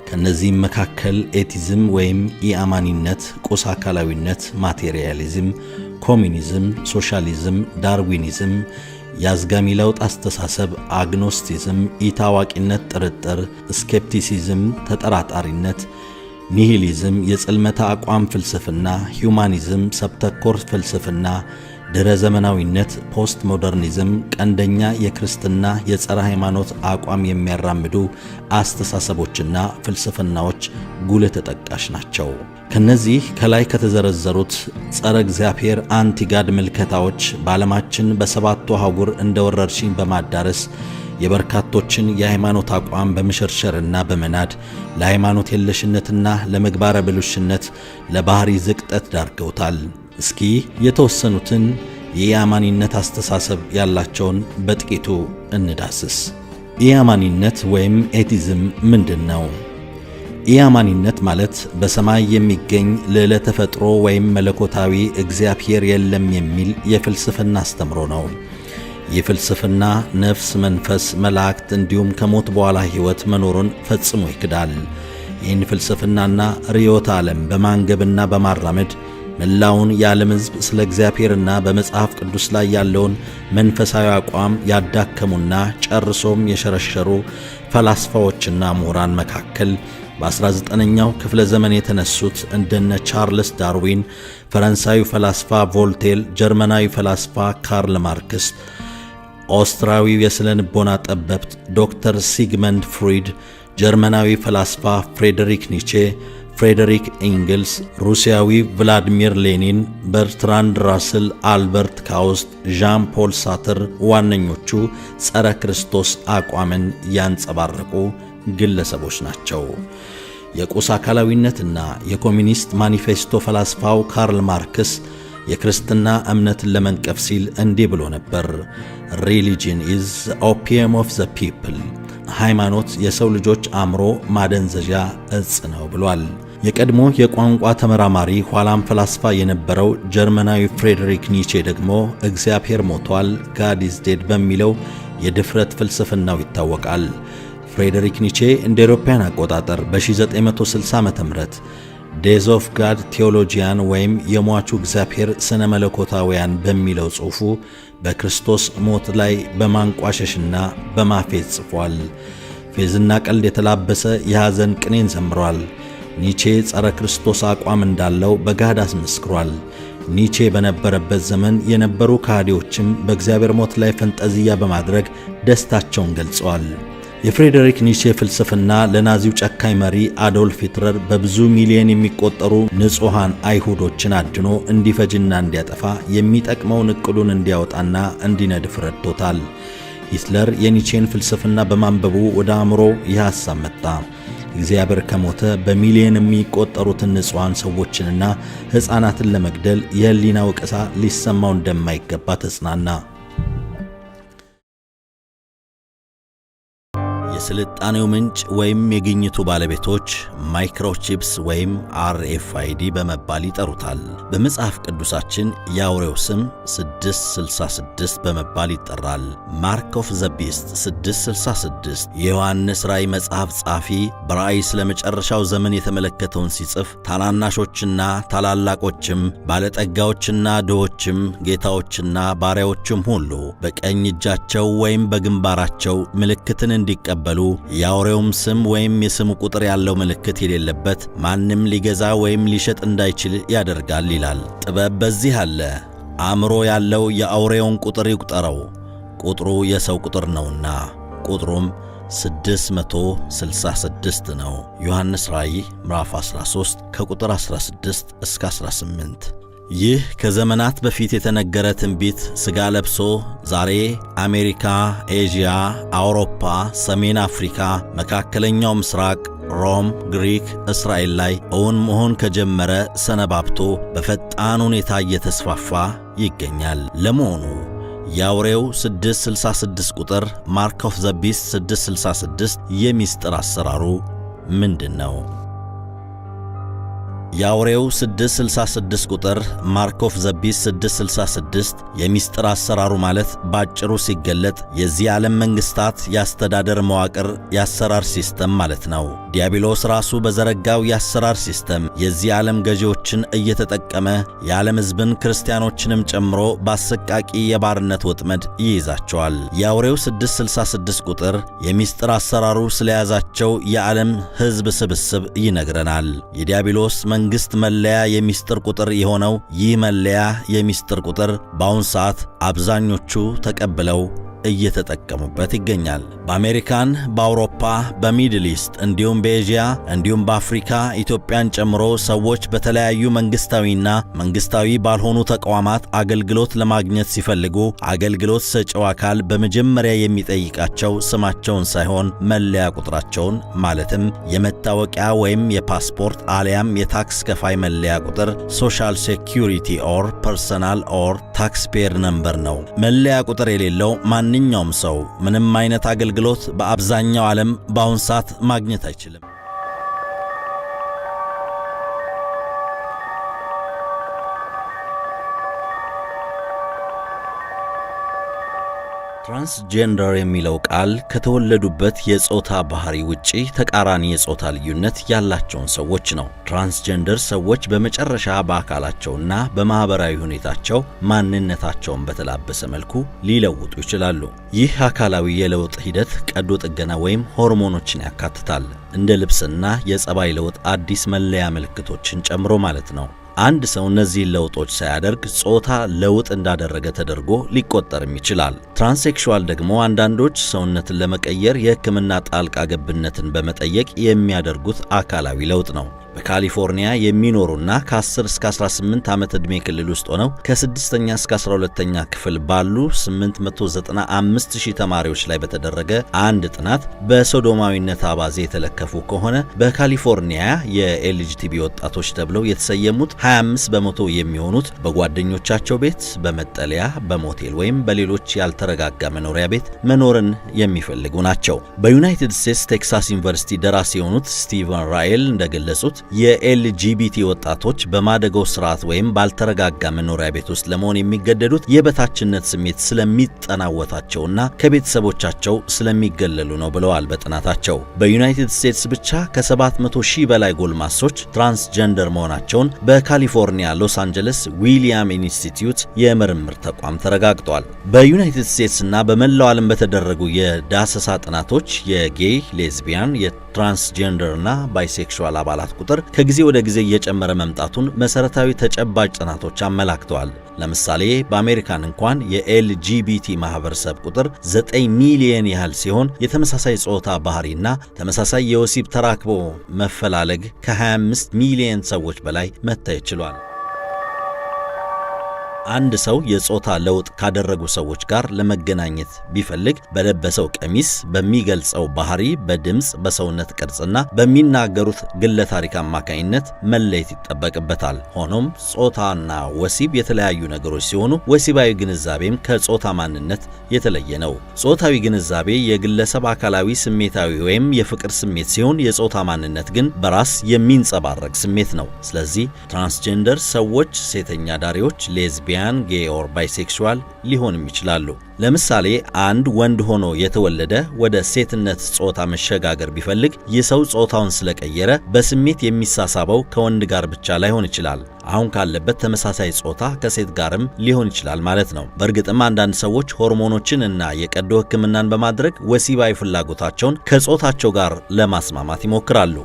ከነዚህም መካከል ኤቲዝም ወይም ኢአማኒነት፣ ቁስ አካላዊነት ማቴሪያሊዝም፣ ኮሚኒዝም፣ ሶሻሊዝም፣ ዳርዊኒዝም፣ የአዝጋሚ ለውጥ አስተሳሰብ አግኖስቲዝም፣ ኢታዋቂነት፣ ጥርጥር፣ ስኬፕቲሲዝም፣ ተጠራጣሪነት፣ ኒሂሊዝም፣ የጽልመተ አቋም ፍልስፍና፣ ሂዩማኒዝም፣ ሰብተኮር ፍልስፍና፣ ድረ ዘመናዊነት፣ ፖስት ሞደርኒዝም፣ ቀንደኛ የክርስትና የጸረ ሃይማኖት አቋም የሚያራምዱ አስተሳሰቦችና ፍልስፍናዎች ጉልህ ተጠቃሽ ናቸው። ከነዚህ ከላይ ከተዘረዘሩት ጸረ እግዚአብሔር አንቲጋድ ምልከታዎች በዓለማችን በሰባቱ አህጉር እንደ ወረርሽኝ በማዳረስ የበርካቶችን የሃይማኖት አቋም በመሸርሸርና በመናድ ለሃይማኖት የለሽነትና ለምግባረ ብልሽነት ለባህሪ ዝቅጠት ዳርገውታል። እስኪ የተወሰኑትን የኢአማኒነት አስተሳሰብ ያላቸውን በጥቂቱ እንዳስስ። ኢአማኒነት ወይም ኤቲዝም ምንድን ነው? ኢአማኒነት ማለት በሰማይ የሚገኝ ልዕለ ተፈጥሮ ወይም መለኮታዊ እግዚአብሔር የለም የሚል የፍልስፍና አስተምሮ ነው። ይህ ፍልስፍና ነፍስ፣ መንፈስ፣ መላእክት እንዲሁም ከሞት በኋላ ሕይወት መኖሩን ፈጽሞ ይክዳል። ይህን ፍልስፍናና ርዕዮተ ዓለም በማንገብና በማራመድ መላውን የዓለም ሕዝብ ስለ እግዚአብሔርና በመጽሐፍ ቅዱስ ላይ ያለውን መንፈሳዊ አቋም ያዳከሙና ጨርሶም የሸረሸሩ ፈላስፋዎችና ምሁራን መካከል በ19ኛው ክፍለ ዘመን የተነሱት እንደነ ቻርልስ ዳርዊን፣ ፈረንሳዊ ፈላስፋ ቮልቴር፣ ጀርመናዊ ፈላስፋ ካርል ማርክስ፣ ኦስትሪያዊው የስነ ልቦና ጠበብት ዶክተር ሲግመንድ ፍሩይድ፣ ጀርመናዊ ፈላስፋ ፍሬደሪክ ኒቼ፣ ፍሬደሪክ ኤንግልስ፣ ሩሲያዊ ቭላዲሚር ሌኒን፣ በርትራንድ ራስል፣ አልበርት ካውስት፣ ዣን ፖል ሳትር ዋነኞቹ ጸረ ክርስቶስ አቋምን ያንጸባረቁ ግለሰቦች ናቸው። የቁስ አካላዊነትና የኮሚኒስት ማኒፌስቶ ፈላስፋው ካርል ማርክስ የክርስትና እምነትን ለመንቀፍ ሲል እንዲህ ብሎ ነበር። ሪሊጂን ኢዝ ኦፒየም ኦፍ ዘ ፒፕል፣ ሃይማኖት የሰው ልጆች አእምሮ ማደንዘዣ እጽ ነው ብሏል። የቀድሞ የቋንቋ ተመራማሪ ኋላም ፈላስፋ የነበረው ጀርመናዊ ፍሬደሪክ ኒቼ ደግሞ እግዚአብሔር ሞቷል ጋድ ኢዝ ዴድ በሚለው የድፍረት ፍልስፍናው ይታወቃል። ፍሬደሪክ ኒቼ እንደ አውሮፓውያን አቆጣጠር በ1960 ዓ.ም ዴዝ ኦፍ ጋድ ቴዎሎጂያን ወይም የሟቹ እግዚአብሔር ስነ መለኮታውያን በሚለው ጽሑፉ በክርስቶስ ሞት ላይ በማንቋሸሽና በማፌዝ ጽፏል። ፌዝና ቀልድ የተላበሰ የሐዘን ቅኔን ዘምሯል። ኒቼ ጸረ ክርስቶስ አቋም እንዳለው በጋድ አስመስክሯል። ኒቼ በነበረበት ዘመን የነበሩ ከሃዲዎችም በእግዚአብሔር ሞት ላይ ፈንጠዝያ በማድረግ ደስታቸውን ገልጸዋል። የፍሬደሪክ ኒቼ ፍልስፍና ለናዚው ጨካኝ መሪ አዶልፍ ሂትለር በብዙ ሚሊዮን የሚቆጠሩ ንጹሃን አይሁዶችን አድኖ እንዲፈጅና እንዲያጠፋ የሚጠቅመውን ዕቅዱን እንዲያወጣና እንዲነድፍ ረድቶታል። ሂትለር የኒቼን ፍልስፍና በማንበቡ ወደ አእምሮ ይህ ሐሳብ መጣ። እግዚአብሔር ከሞተ በሚሊዮን የሚቆጠሩትን ንጹሃን ሰዎችንና ሕፃናትን ለመግደል የህሊና ወቀሳ ሊሰማው እንደማይገባ ተጽናና። የስልጣኔው ምንጭ ወይም የግኝቱ ባለቤቶች ማይክሮቺፕስ ወይም RFID በመባል ይጠሩታል። በመጽሐፍ ቅዱሳችን የአውሬው ስም 666 በመባል ይጠራል። ማርክ ኦፍ ዘ ቢስት 666 የዮሐንስ ራእይ መጽሐፍ ጻፊ በራእይ ስለ መጨረሻው ዘመን የተመለከተውን ሲጽፍ ታናናሾችና ታላላቆችም ባለጠጋዎችና ድሆችም ጌታዎችና ባሪያዎችም ሁሉ በቀኝ እጃቸው ወይም በግንባራቸው ምልክትን እንዲቀበሉ የአውሬውም ስም ወይም የስሙ ቁጥር ያለው ምልክት የሌለበት ማንም ሊገዛ ወይም ሊሸጥ እንዳይችል ያደርጋል ይላል። ጥበብ በዚህ አለ። አእምሮ ያለው የአውሬውን ቁጥር ይቁጠረው፣ ቁጥሩ የሰው ቁጥር ነውና፣ ቁጥሩም 666 ነው። ዮሐንስ ራእይ ምዕራፍ 13 ከቁጥር 16 እስከ 18። ይህ ከዘመናት በፊት የተነገረ ትንቢት ሥጋ ለብሶ ዛሬ አሜሪካ፣ ኤዥያ፣ አውሮፓ፣ ሰሜን አፍሪካ፣ መካከለኛው ምስራቅ፣ ሮም፣ ግሪክ፣ እስራኤል ላይ እውን መሆን ከጀመረ ሰነባብቶ በፈጣን ሁኔታ እየተስፋፋ ይገኛል። ለመሆኑ የአውሬው 666 ቁጥር ማርክ ኦፍ ዘ ቢስት 666 የሚስጥር አሰራሩ ምንድን ነው? የአውሬው 666 ቁጥር ማርክ ኦፍ ዘ ቢስት 666 የሚስጥር አሰራሩ ማለት ባጭሩ ሲገለጥ የዚህ ዓለም መንግስታት ያስተዳደር መዋቅር ያሰራር ሲስተም ማለት ነው። ዲያብሎስ ራሱ በዘረጋው ያሰራር ሲስተም የዚህ ዓለም ገዢዎችን እየተጠቀመ የዓለም ሕዝብን ክርስቲያኖችንም ጨምሮ በአሰቃቂ የባርነት ወጥመድ ይይዛቸዋል። የአውሬው 666 ቁጥር የሚስጥር አሰራሩ ስለያዛቸው የዓለም ሕዝብ ስብስብ ይነግረናል። የዲያብሎስ መንግስት መለያ የሚስጥር ቁጥር የሆነው ይህ መለያ የሚስጥር ቁጥር በአሁን ሰዓት አብዛኞቹ ተቀብለው እየተጠቀሙበት ይገኛል። በአሜሪካን፣ በአውሮፓ፣ በሚድል ኢስት እንዲሁም በኤዥያ እንዲሁም በአፍሪካ ኢትዮጵያን ጨምሮ ሰዎች በተለያዩ መንግስታዊና መንግስታዊ ባልሆኑ ተቋማት አገልግሎት ለማግኘት ሲፈልጉ አገልግሎት ሰጪው አካል በመጀመሪያ የሚጠይቃቸው ስማቸውን ሳይሆን መለያ ቁጥራቸውን ማለትም የመታወቂያ ወይም የፓስፖርት አሊያም የታክስ ከፋይ መለያ ቁጥር ሶሻል ሴኩሪቲ ኦር ፐርሰናል ኦር ታክስ ፔየር ነምበር ነው። መለያ ቁጥር የሌለው ማንኛውም ሰው ምንም አይነት አገልግሎት በአብዛኛው ዓለም በአሁን ሰዓት ማግኘት አይችልም። ትራንስጀንደር የሚለው ቃል ከተወለዱበት የጾታ ባህሪ ውጪ ተቃራኒ የጾታ ልዩነት ያላቸውን ሰዎች ነው። ትራንስጀንደር ሰዎች በመጨረሻ በአካላቸውና በማህበራዊ ሁኔታቸው ማንነታቸውን በተላበሰ መልኩ ሊለውጡ ይችላሉ። ይህ አካላዊ የለውጥ ሂደት ቀዶ ጥገና ወይም ሆርሞኖችን ያካትታል። እንደ ልብስና የጸባይ ለውጥ አዲስ መለያ ምልክቶችን ጨምሮ ማለት ነው። አንድ ሰው እነዚህን ለውጦች ሳያደርግ ጾታ ለውጥ እንዳደረገ ተደርጎ ሊቆጠርም ይችላል። ትራንስሴክሹዋል ደግሞ አንዳንዶች ሰውነትን ለመቀየር የሕክምና ጣልቃ ገብነትን በመጠየቅ የሚያደርጉት አካላዊ ለውጥ ነው። በካሊፎርኒያ የሚኖሩና ከ10 እስከ 18 ዓመት ዕድሜ ክልል ውስጥ ሆነው ከ6ኛ እስከ 12ኛ ክፍል ባሉ 895,000 ተማሪዎች ላይ በተደረገ አንድ ጥናት በሶዶማዊነት አባዜ የተለከፉ ከሆነ በካሊፎርኒያ የኤልጂቲቢ ወጣቶች ተብለው የተሰየሙት 25 በመቶ የሚሆኑት በጓደኞቻቸው ቤት፣ በመጠለያ፣ በሞቴል ወይም በሌሎች ያልተረጋጋ መኖሪያ ቤት መኖርን የሚፈልጉ ናቸው። በዩናይትድ ስቴትስ ቴክሳስ ዩኒቨርሲቲ ደራሲ የሆኑት ስቲቨን ራኤል እንደገለጹት የኤልጂቢቲ ወጣቶች በማደጎ ስርዓት ወይም ባልተረጋጋ መኖሪያ ቤት ውስጥ ለመሆን የሚገደዱት የበታችነት ስሜት ስለሚጠናወታቸውና ከቤተሰቦቻቸው ስለሚገለሉ ነው ብለዋል በጥናታቸው። በዩናይትድ ስቴትስ ብቻ ከ700,000 በላይ ጎልማሶች ትራንስጀንደር መሆናቸውን በካሊፎርኒያ ሎስ አንጀለስ ዊሊያም ኢንስቲትዩት የምርምር ተቋም ተረጋግጧል። በዩናይትድ ስቴትስና በመላው ዓለም በተደረጉ የዳሰሳ ጥናቶች የጌይ፣ ሌዝቢያን፣ የትራንስጀንደርና ባይሴክሹዋል አባላት ቁጥር ከጊዜ ወደ ጊዜ እየጨመረ መምጣቱን መሰረታዊ ተጨባጭ ጥናቶች አመላክተዋል። ለምሳሌ በአሜሪካን እንኳን የኤልጂቢቲ ማህበረሰብ ቁጥር 9 ሚሊዮን ያህል ሲሆን የተመሳሳይ ጾታ ባህሪና ተመሳሳይ የወሲብ ተራክቦ መፈላለግ ከ25 ሚሊዮን ሰዎች በላይ መታየት ችሏል። አንድ ሰው የጾታ ለውጥ ካደረጉ ሰዎች ጋር ለመገናኘት ቢፈልግ በለበሰው ቀሚስ፣ በሚገልጸው ባህሪ፣ በድምፅ፣ በሰውነት ቅርጽና በሚናገሩት ግለ ታሪክ አማካኝነት መለየት ይጠበቅበታል። ሆኖም ጾታና ወሲብ የተለያዩ ነገሮች ሲሆኑ ወሲባዊ ግንዛቤም ከጾታ ማንነት የተለየ ነው። ጾታዊ ግንዛቤ የግለሰብ አካላዊ፣ ስሜታዊ ወይም የፍቅር ስሜት ሲሆን የጾታ ማንነት ግን በራስ የሚንጸባረቅ ስሜት ነው። ስለዚህ ትራንስጀንደር ሰዎች ሴተኛ ዳሪዎች፣ ሌዝቢያን፣ ጌይ ኦር ባይሴክሹዋል ሊሆንም ይችላሉ። ለምሳሌ አንድ ወንድ ሆኖ የተወለደ ወደ ሴትነት ጾታ መሸጋገር ቢፈልግ ይህ ሰው ጾታውን ስለቀየረ በስሜት የሚሳሳበው ከወንድ ጋር ብቻ ላይሆን ይችላል። አሁን ካለበት ተመሳሳይ ጾታ ከሴት ጋርም ሊሆን ይችላል ማለት ነው። በእርግጥም አንዳንድ ሰዎች ሆርሞኖችን እና የቀዶ ሕክምናን በማድረግ ወሲባዊ ፍላጎታቸውን ከጾታቸው ጋር ለማስማማት ይሞክራሉ።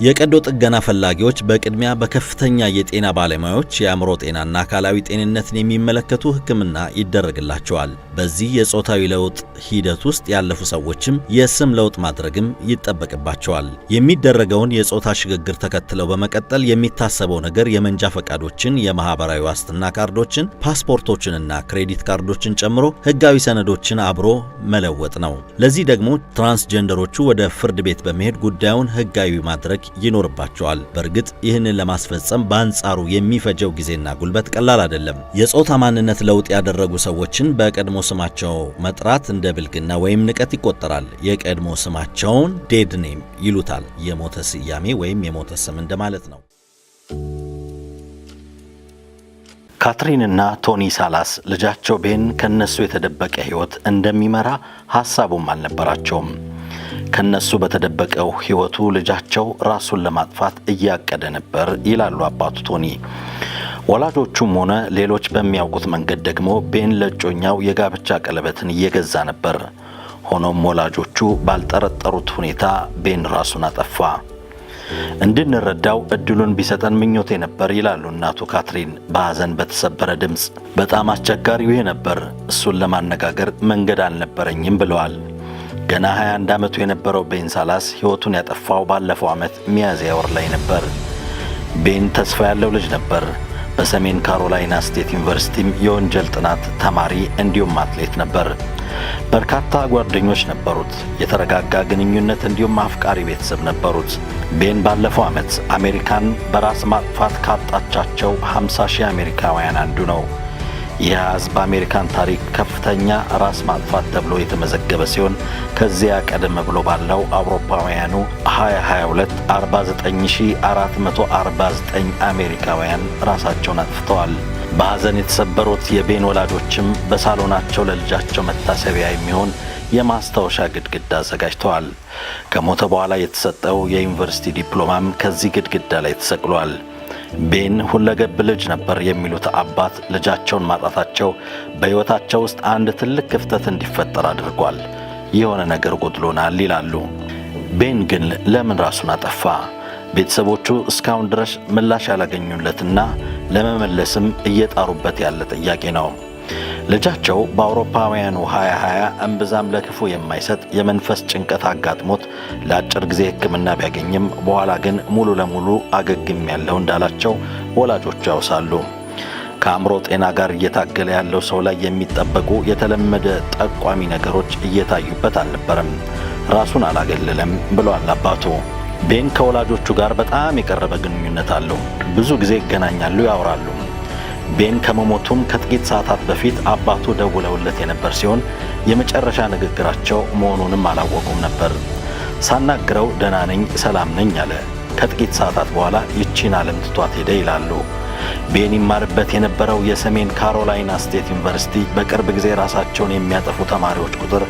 የቀዶ ጥገና ፈላጊዎች በቅድሚያ በከፍተኛ የጤና ባለሙያዎች የአእምሮ ጤናና አካላዊ ጤንነትን የሚመለከቱ ሕክምና ይደረግላቸዋል። በዚህ የጾታዊ ለውጥ ሂደት ውስጥ ያለፉ ሰዎችም የስም ለውጥ ማድረግም ይጠበቅባቸዋል። የሚደረገውን የጾታ ሽግግር ተከትለው በመቀጠል የሚታሰበው ነገር የመንጃ ፈቃዶችን፣ የማህበራዊ ዋስትና ካርዶችን፣ ፓስፖርቶችንና ክሬዲት ካርዶችን ጨምሮ ሕጋዊ ሰነዶችን አብሮ መለወጥ ነው። ለዚህ ደግሞ ትራንስጀንደሮቹ ወደ ፍርድ ቤት በመሄድ ጉዳዩን ሕጋዊ ማድረግ ይኖርባቸዋል። በእርግጥ ይህንን ለማስፈጸም በአንጻሩ የሚፈጀው ጊዜና ጉልበት ቀላል አይደለም። የጾታ ማንነት ለውጥ ያደረጉ ሰዎችን በቀድሞ ስማቸው መጥራት እንደ ብልግና ወይም ንቀት ይቆጠራል። የቀድሞ ስማቸውን ዴድ ኔም ይሉታል። የሞተ ስያሜ ወይም የሞተ ስም እንደማለት ነው። ካትሪንና ቶኒ ሳላስ ልጃቸው ቤን ከነሱ የተደበቀ ሕይወት እንደሚመራ ሐሳቡም አልነበራቸውም። ከነሱ በተደበቀው ሕይወቱ ልጃቸው ራሱን ለማጥፋት እያቀደ ነበር ይላሉ አባቱ ቶኒ። ወላጆቹም ሆነ ሌሎች በሚያውቁት መንገድ ደግሞ ቤን ለእጮኛው የጋብቻ ቀለበትን እየገዛ ነበር። ሆኖም ወላጆቹ ባልጠረጠሩት ሁኔታ ቤን ራሱን አጠፋ። እንድንረዳው እድሉን ቢሰጠን ምኞቴ ነበር ይላሉ እናቱ ካትሪን በሐዘን በተሰበረ ድምፅ። በጣም አስቸጋሪው ይሄ ነበር። እሱን ለማነጋገር መንገድ አልነበረኝም ብለዋል። ገና 21 ዓመቱ የነበረው ቤን ሳላስ ሕይወቱን ያጠፋው ባለፈው ዓመት ሚያዝያ ወር ላይ ነበር። ቤን ተስፋ ያለው ልጅ ነበር። በሰሜን ካሮላይና ስቴት ዩኒቨርሲቲም የወንጀል ጥናት ተማሪ እንዲሁም አትሌት ነበር። በርካታ ጓደኞች ነበሩት። የተረጋጋ ግንኙነት እንዲሁም አፍቃሪ ቤተሰብ ነበሩት። ቤን ባለፈው ዓመት አሜሪካን በራስ ማጥፋት ካጣቻቸው 50,000 አሜሪካውያን አንዱ ነው። ይህ በአሜሪካን ታሪክ ከፍተኛ ራስ ማጥፋት ተብሎ የተመዘገበ ሲሆን ከዚያ ቀደም ብሎ ባለው አውሮፓውያኑ 2022 49449 አሜሪካውያን ራሳቸውን አጥፍተዋል። በሐዘን የተሰበሩት የቤን ወላጆችም በሳሎናቸው ለልጃቸው መታሰቢያ የሚሆን የማስታወሻ ግድግዳ አዘጋጅተዋል። ከሞተ በኋላ የተሰጠው የዩኒቨርሲቲ ዲፕሎማም ከዚህ ግድግዳ ላይ ተሰቅሏል። ቤን ሁለገብ ልጅ ነበር የሚሉት አባት ልጃቸውን ማጣታቸው በሕይወታቸው ውስጥ አንድ ትልቅ ክፍተት እንዲፈጠር አድርጓል። የሆነ ነገር ጎድሎናል ይላሉ። ቤን ግን ለምን ራሱን አጠፋ? ቤተሰቦቹ እስካሁን ድረስ ምላሽ ያላገኙለትና ለመመለስም እየጣሩበት ያለ ጥያቄ ነው። ልጃቸው በአውሮፓውያኑ 2020 እምብዛም ለክፉ የማይሰጥ የመንፈስ ጭንቀት አጋጥሞት ለአጭር ጊዜ ሕክምና ቢያገኝም በኋላ ግን ሙሉ ለሙሉ አገግም ያለው እንዳላቸው ወላጆቹ ያውሳሉ። ከአእምሮ ጤና ጋር እየታገለ ያለው ሰው ላይ የሚጠበቁ የተለመደ ጠቋሚ ነገሮች እየታዩበት አልነበረም። ራሱን አላገለለም ብለዋል አባቱ። ቤን ከወላጆቹ ጋር በጣም የቀረበ ግንኙነት አለው። ብዙ ጊዜ ይገናኛሉ፣ ያወራሉ። ቤን ከመሞቱም ከጥቂት ሰዓታት በፊት አባቱ ደውለውለት የነበር ሲሆን የመጨረሻ ንግግራቸው መሆኑንም አላወቁም ነበር። ሳናግረው ደህና ነኝ፣ ሰላም ነኝ አለ። ከጥቂት ሰዓታት በኋላ ይቺን ዓለም ትቷት ሄደ ይላሉ። ቤን ይማርበት የነበረው የሰሜን ካሮላይና ስቴት ዩኒቨርሲቲ በቅርብ ጊዜ ራሳቸውን የሚያጠፉ ተማሪዎች ቁጥር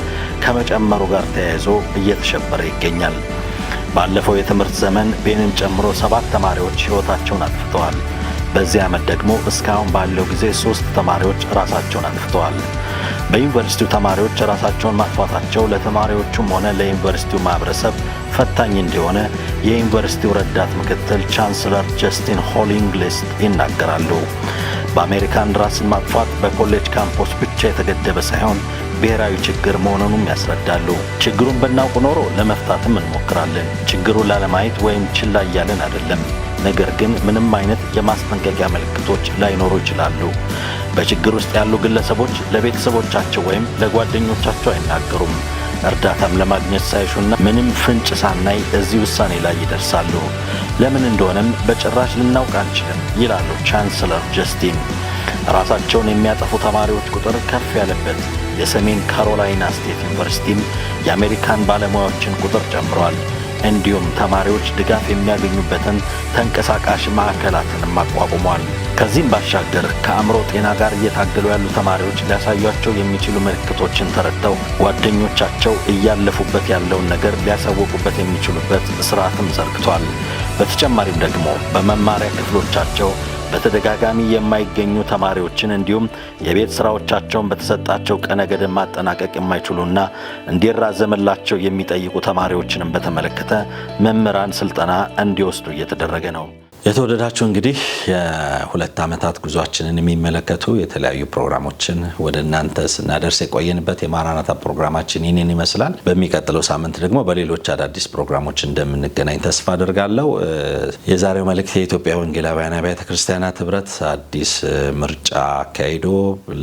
ከመጨመሩ ጋር ተያይዞ እየተሸበረ ይገኛል። ባለፈው የትምህርት ዘመን ቤንን ጨምሮ 7 ተማሪዎች ሕይወታቸውን አጥፍተዋል። በዚህ ዓመት ደግሞ እስካሁን ባለው ጊዜ 3 ተማሪዎች ራሳቸውን አጥፍተዋል። በዩኒቨርሲቲው ተማሪዎች ራሳቸውን ማጥፋታቸው ለተማሪዎቹም ሆነ ለዩኒቨርሲቲው ማህበረሰብ ፈታኝ እንደሆነ የዩኒቨርሲቲው ረዳት ምክትል ቻንስለር ጀስቲን ሆሊንግሊስት ይናገራሉ። በአሜሪካን ራስን ማጥፋት በኮሌጅ ካምፖስ ብቻ የተገደበ ሳይሆን ብሔራዊ ችግር መሆኑንም ያስረዳሉ። ችግሩን ብናውቅ ኖሮ ለመፍታትም እንሞክራለን። ችግሩን ላለማየት ወይም ችላ እያለን አይደለም። ነገር ግን ምንም አይነት የማስጠንቀቂያ ምልክቶች ላይኖሩ ይችላሉ። በችግር ውስጥ ያሉ ግለሰቦች ለቤተሰቦቻቸው ወይም ለጓደኞቻቸው አይናገሩም። እርዳታም ለማግኘት ሳይሹና ምንም ፍንጭ ሳናይ እዚህ ውሳኔ ላይ ይደርሳሉ። ለምን እንደሆነም በጭራሽ ልናውቅ አንችልም ይላሉ ቻንስለር ጀስቲን። ራሳቸውን የሚያጠፉ ተማሪዎች ቁጥር ከፍ ያለበት የሰሜን ካሮላይና ስቴት ዩኒቨርሲቲም የአሜሪካን ባለሙያዎችን ቁጥር ጨምሯል። እንዲሁም ተማሪዎች ድጋፍ የሚያገኙበትን ተንቀሳቃሽ ማዕከላትንም አቋቁሟል። ከዚህም ባሻገር ከአእምሮ ጤና ጋር እየታገሉ ያሉ ተማሪዎች ሊያሳዩቸው የሚችሉ ምልክቶችን ተረድተው ጓደኞቻቸው እያለፉበት ያለውን ነገር ሊያሳውቁበት የሚችሉበት ስርዓትም ዘርግቷል። በተጨማሪም ደግሞ በመማሪያ ክፍሎቻቸው በተደጋጋሚ የማይገኙ ተማሪዎችን እንዲሁም የቤት ስራዎቻቸውን በተሰጣቸው ቀነ ገደብ ማጠናቀቅ የማይችሉና እንዲራዘምላቸው የሚጠይቁ ተማሪዎችንም በተመለከተ መምህራን ስልጠና እንዲወስዱ እየተደረገ ነው። የተወደዳችሁ እንግዲህ የሁለት ዓመታት ጉዟችንን የሚመለከቱ የተለያዩ ፕሮግራሞችን ወደ እናንተ ስናደርስ የቆየንበት የማራናታ ፕሮግራማችን ይህንን ይመስላል። በሚቀጥለው ሳምንት ደግሞ በሌሎች አዳዲስ ፕሮግራሞች እንደምንገናኝ ተስፋ አደርጋለሁ። የዛሬው መልእክት የኢትዮጵያ ወንጌላውያን አብያተ ክርስቲያናት ህብረት አዲስ ምርጫ አካሂዶ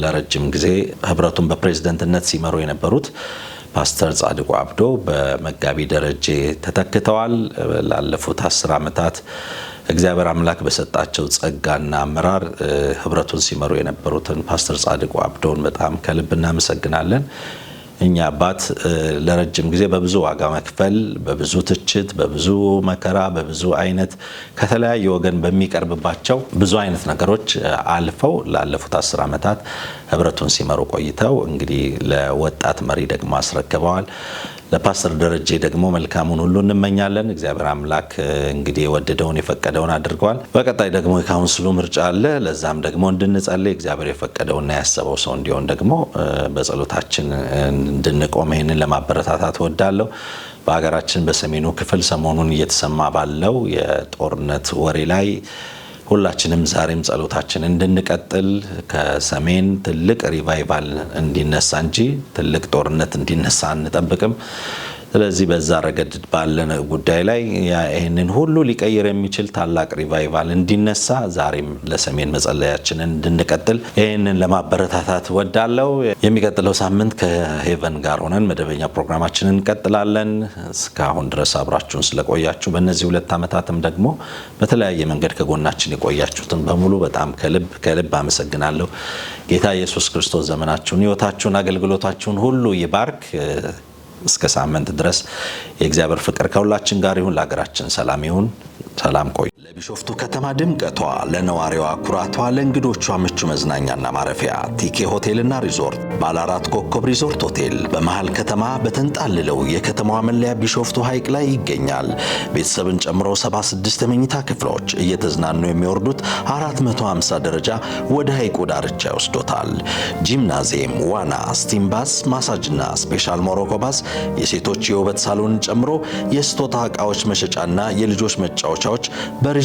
ለረጅም ጊዜ ህብረቱን በፕሬዝዳንትነት ሲመሩ የነበሩት ፓስተር ጻድቁ አብዶ በመጋቢ ደረጀ ተተክተዋል። ላለፉት 10 ዓመታት እግዚአብሔር አምላክ በሰጣቸው ጸጋና አመራር ህብረቱን ሲመሩ የነበሩትን ፓስተር ጻድቁ አብዶን በጣም ከልብ እናመሰግናለን። እኛ አባት ለረጅም ጊዜ በብዙ ዋጋ መክፈል፣ በብዙ ትችት፣ በብዙ መከራ፣ በብዙ አይነት ከተለያየ ወገን በሚቀርብባቸው ብዙ አይነት ነገሮች አልፈው ላለፉት 10 ዓመታት ህብረቱን ሲመሩ ቆይተው እንግዲህ ለወጣት መሪ ደግሞ አስረክበዋል። ለፓስተር ደረጀ ደግሞ መልካሙን ሁሉ እንመኛለን። እግዚአብሔር አምላክ እንግዲህ የወደደውን የፈቀደውን አድርገዋል። በቀጣይ ደግሞ የካውንስሉ ምርጫ አለ። ለዛም ደግሞ እንድንጸልይ እግዚአብሔር የፈቀደውና ያሰበው ሰው እንዲሆን ደግሞ በጸሎታችን እንድንቆም ይህንን ለማበረታታት እወዳለሁ። በሀገራችን በሰሜኑ ክፍል ሰሞኑን እየተሰማ ባለው የጦርነት ወሬ ላይ ሁላችንም ዛሬም ጸሎታችን እንድንቀጥል ከሰሜን ትልቅ ሪቫይቫል እንዲነሳ እንጂ ትልቅ ጦርነት እንዲነሳ አንጠብቅም። ስለዚህ በዛ ረገድ ባለን ጉዳይ ላይ ይህንን ሁሉ ሊቀይር የሚችል ታላቅ ሪቫይቫል እንዲነሳ ዛሬም ለሰሜን መጸለያችንን እንድንቀጥል ይህንን ለማበረታታት ወዳለው። የሚቀጥለው ሳምንት ከሄቨን ጋር ሆነን መደበኛ ፕሮግራማችንን እንቀጥላለን። እስካሁን ድረስ አብራችሁን ስለቆያችሁ በእነዚህ 2 ዓመታትም ደግሞ በተለያየ መንገድ ከጎናችን የቆያችሁትን በሙሉ በጣም ከልብ አመሰግናለሁ። ጌታ ኢየሱስ ክርስቶስ ዘመናችሁን፣ ሕይወታችሁን፣ አገልግሎታችሁን ሁሉ ይባርክ። እስከ ሳምንት ድረስ የእግዚአብሔር ፍቅር ከሁላችን ጋር ይሁን። ለሀገራችን ሰላም ይሁን። ሰላም ቆይ። ለቢሾፍቱ ከተማ ድምቀቷ፣ ለነዋሪዋ ኩራቷ፣ ለእንግዶቿ ምቹ መዝናኛና ማረፊያ ቲኬ ሆቴልና ሪዞርት ባለ 4 ኮከብ ሪዞርት ሆቴል በመሃል ከተማ በተንጣልለው የከተማዋ መለያ ቢሾፍቱ ሐይቅ ላይ ይገኛል። ቤተሰብን ጨምሮ 76 የመኝታ ክፍሎች እየተዝናኑ የሚወርዱት 450 ደረጃ ወደ ሐይቁ ዳርቻ ይወስዶታል። ጂምናዚየም፣ ዋና፣ ስቲም ባስ፣ ማሳጅና ስፔሻል ሞሮኮ ባስ፣ የሴቶች የውበት ሳሎንን ጨምሮ የስጦታ ዕቃዎች መሸጫና የልጆች መጫወቻዎች በሪዞርታችን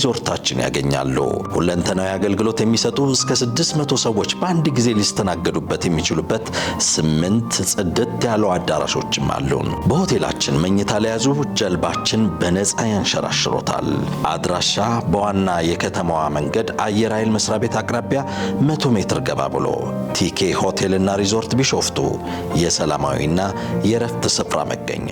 ያገኛሉ። ሁለንተናዊ አገልግሎት የሚሰጡ እስከ 600 ሰዎች በአንድ ጊዜ ሊስተናገዱበት የሚችሉበት 8 ጽድት ያሉ አዳራሾችም አሉን። በሆቴላችን መኝታ ለያዙ ጀልባችን በነፃ ያንሸራሽሮታል። አድራሻ በዋና የከተማዋ መንገድ አየር ኃይል መስሪያ ቤት አቅራቢያ 100 ሜትር ገባ ብሎ ቲኬ ሆቴልና ሪዞርት ቢሾፍቱ የሰላማዊና የረፍት ስፍራ መገኛ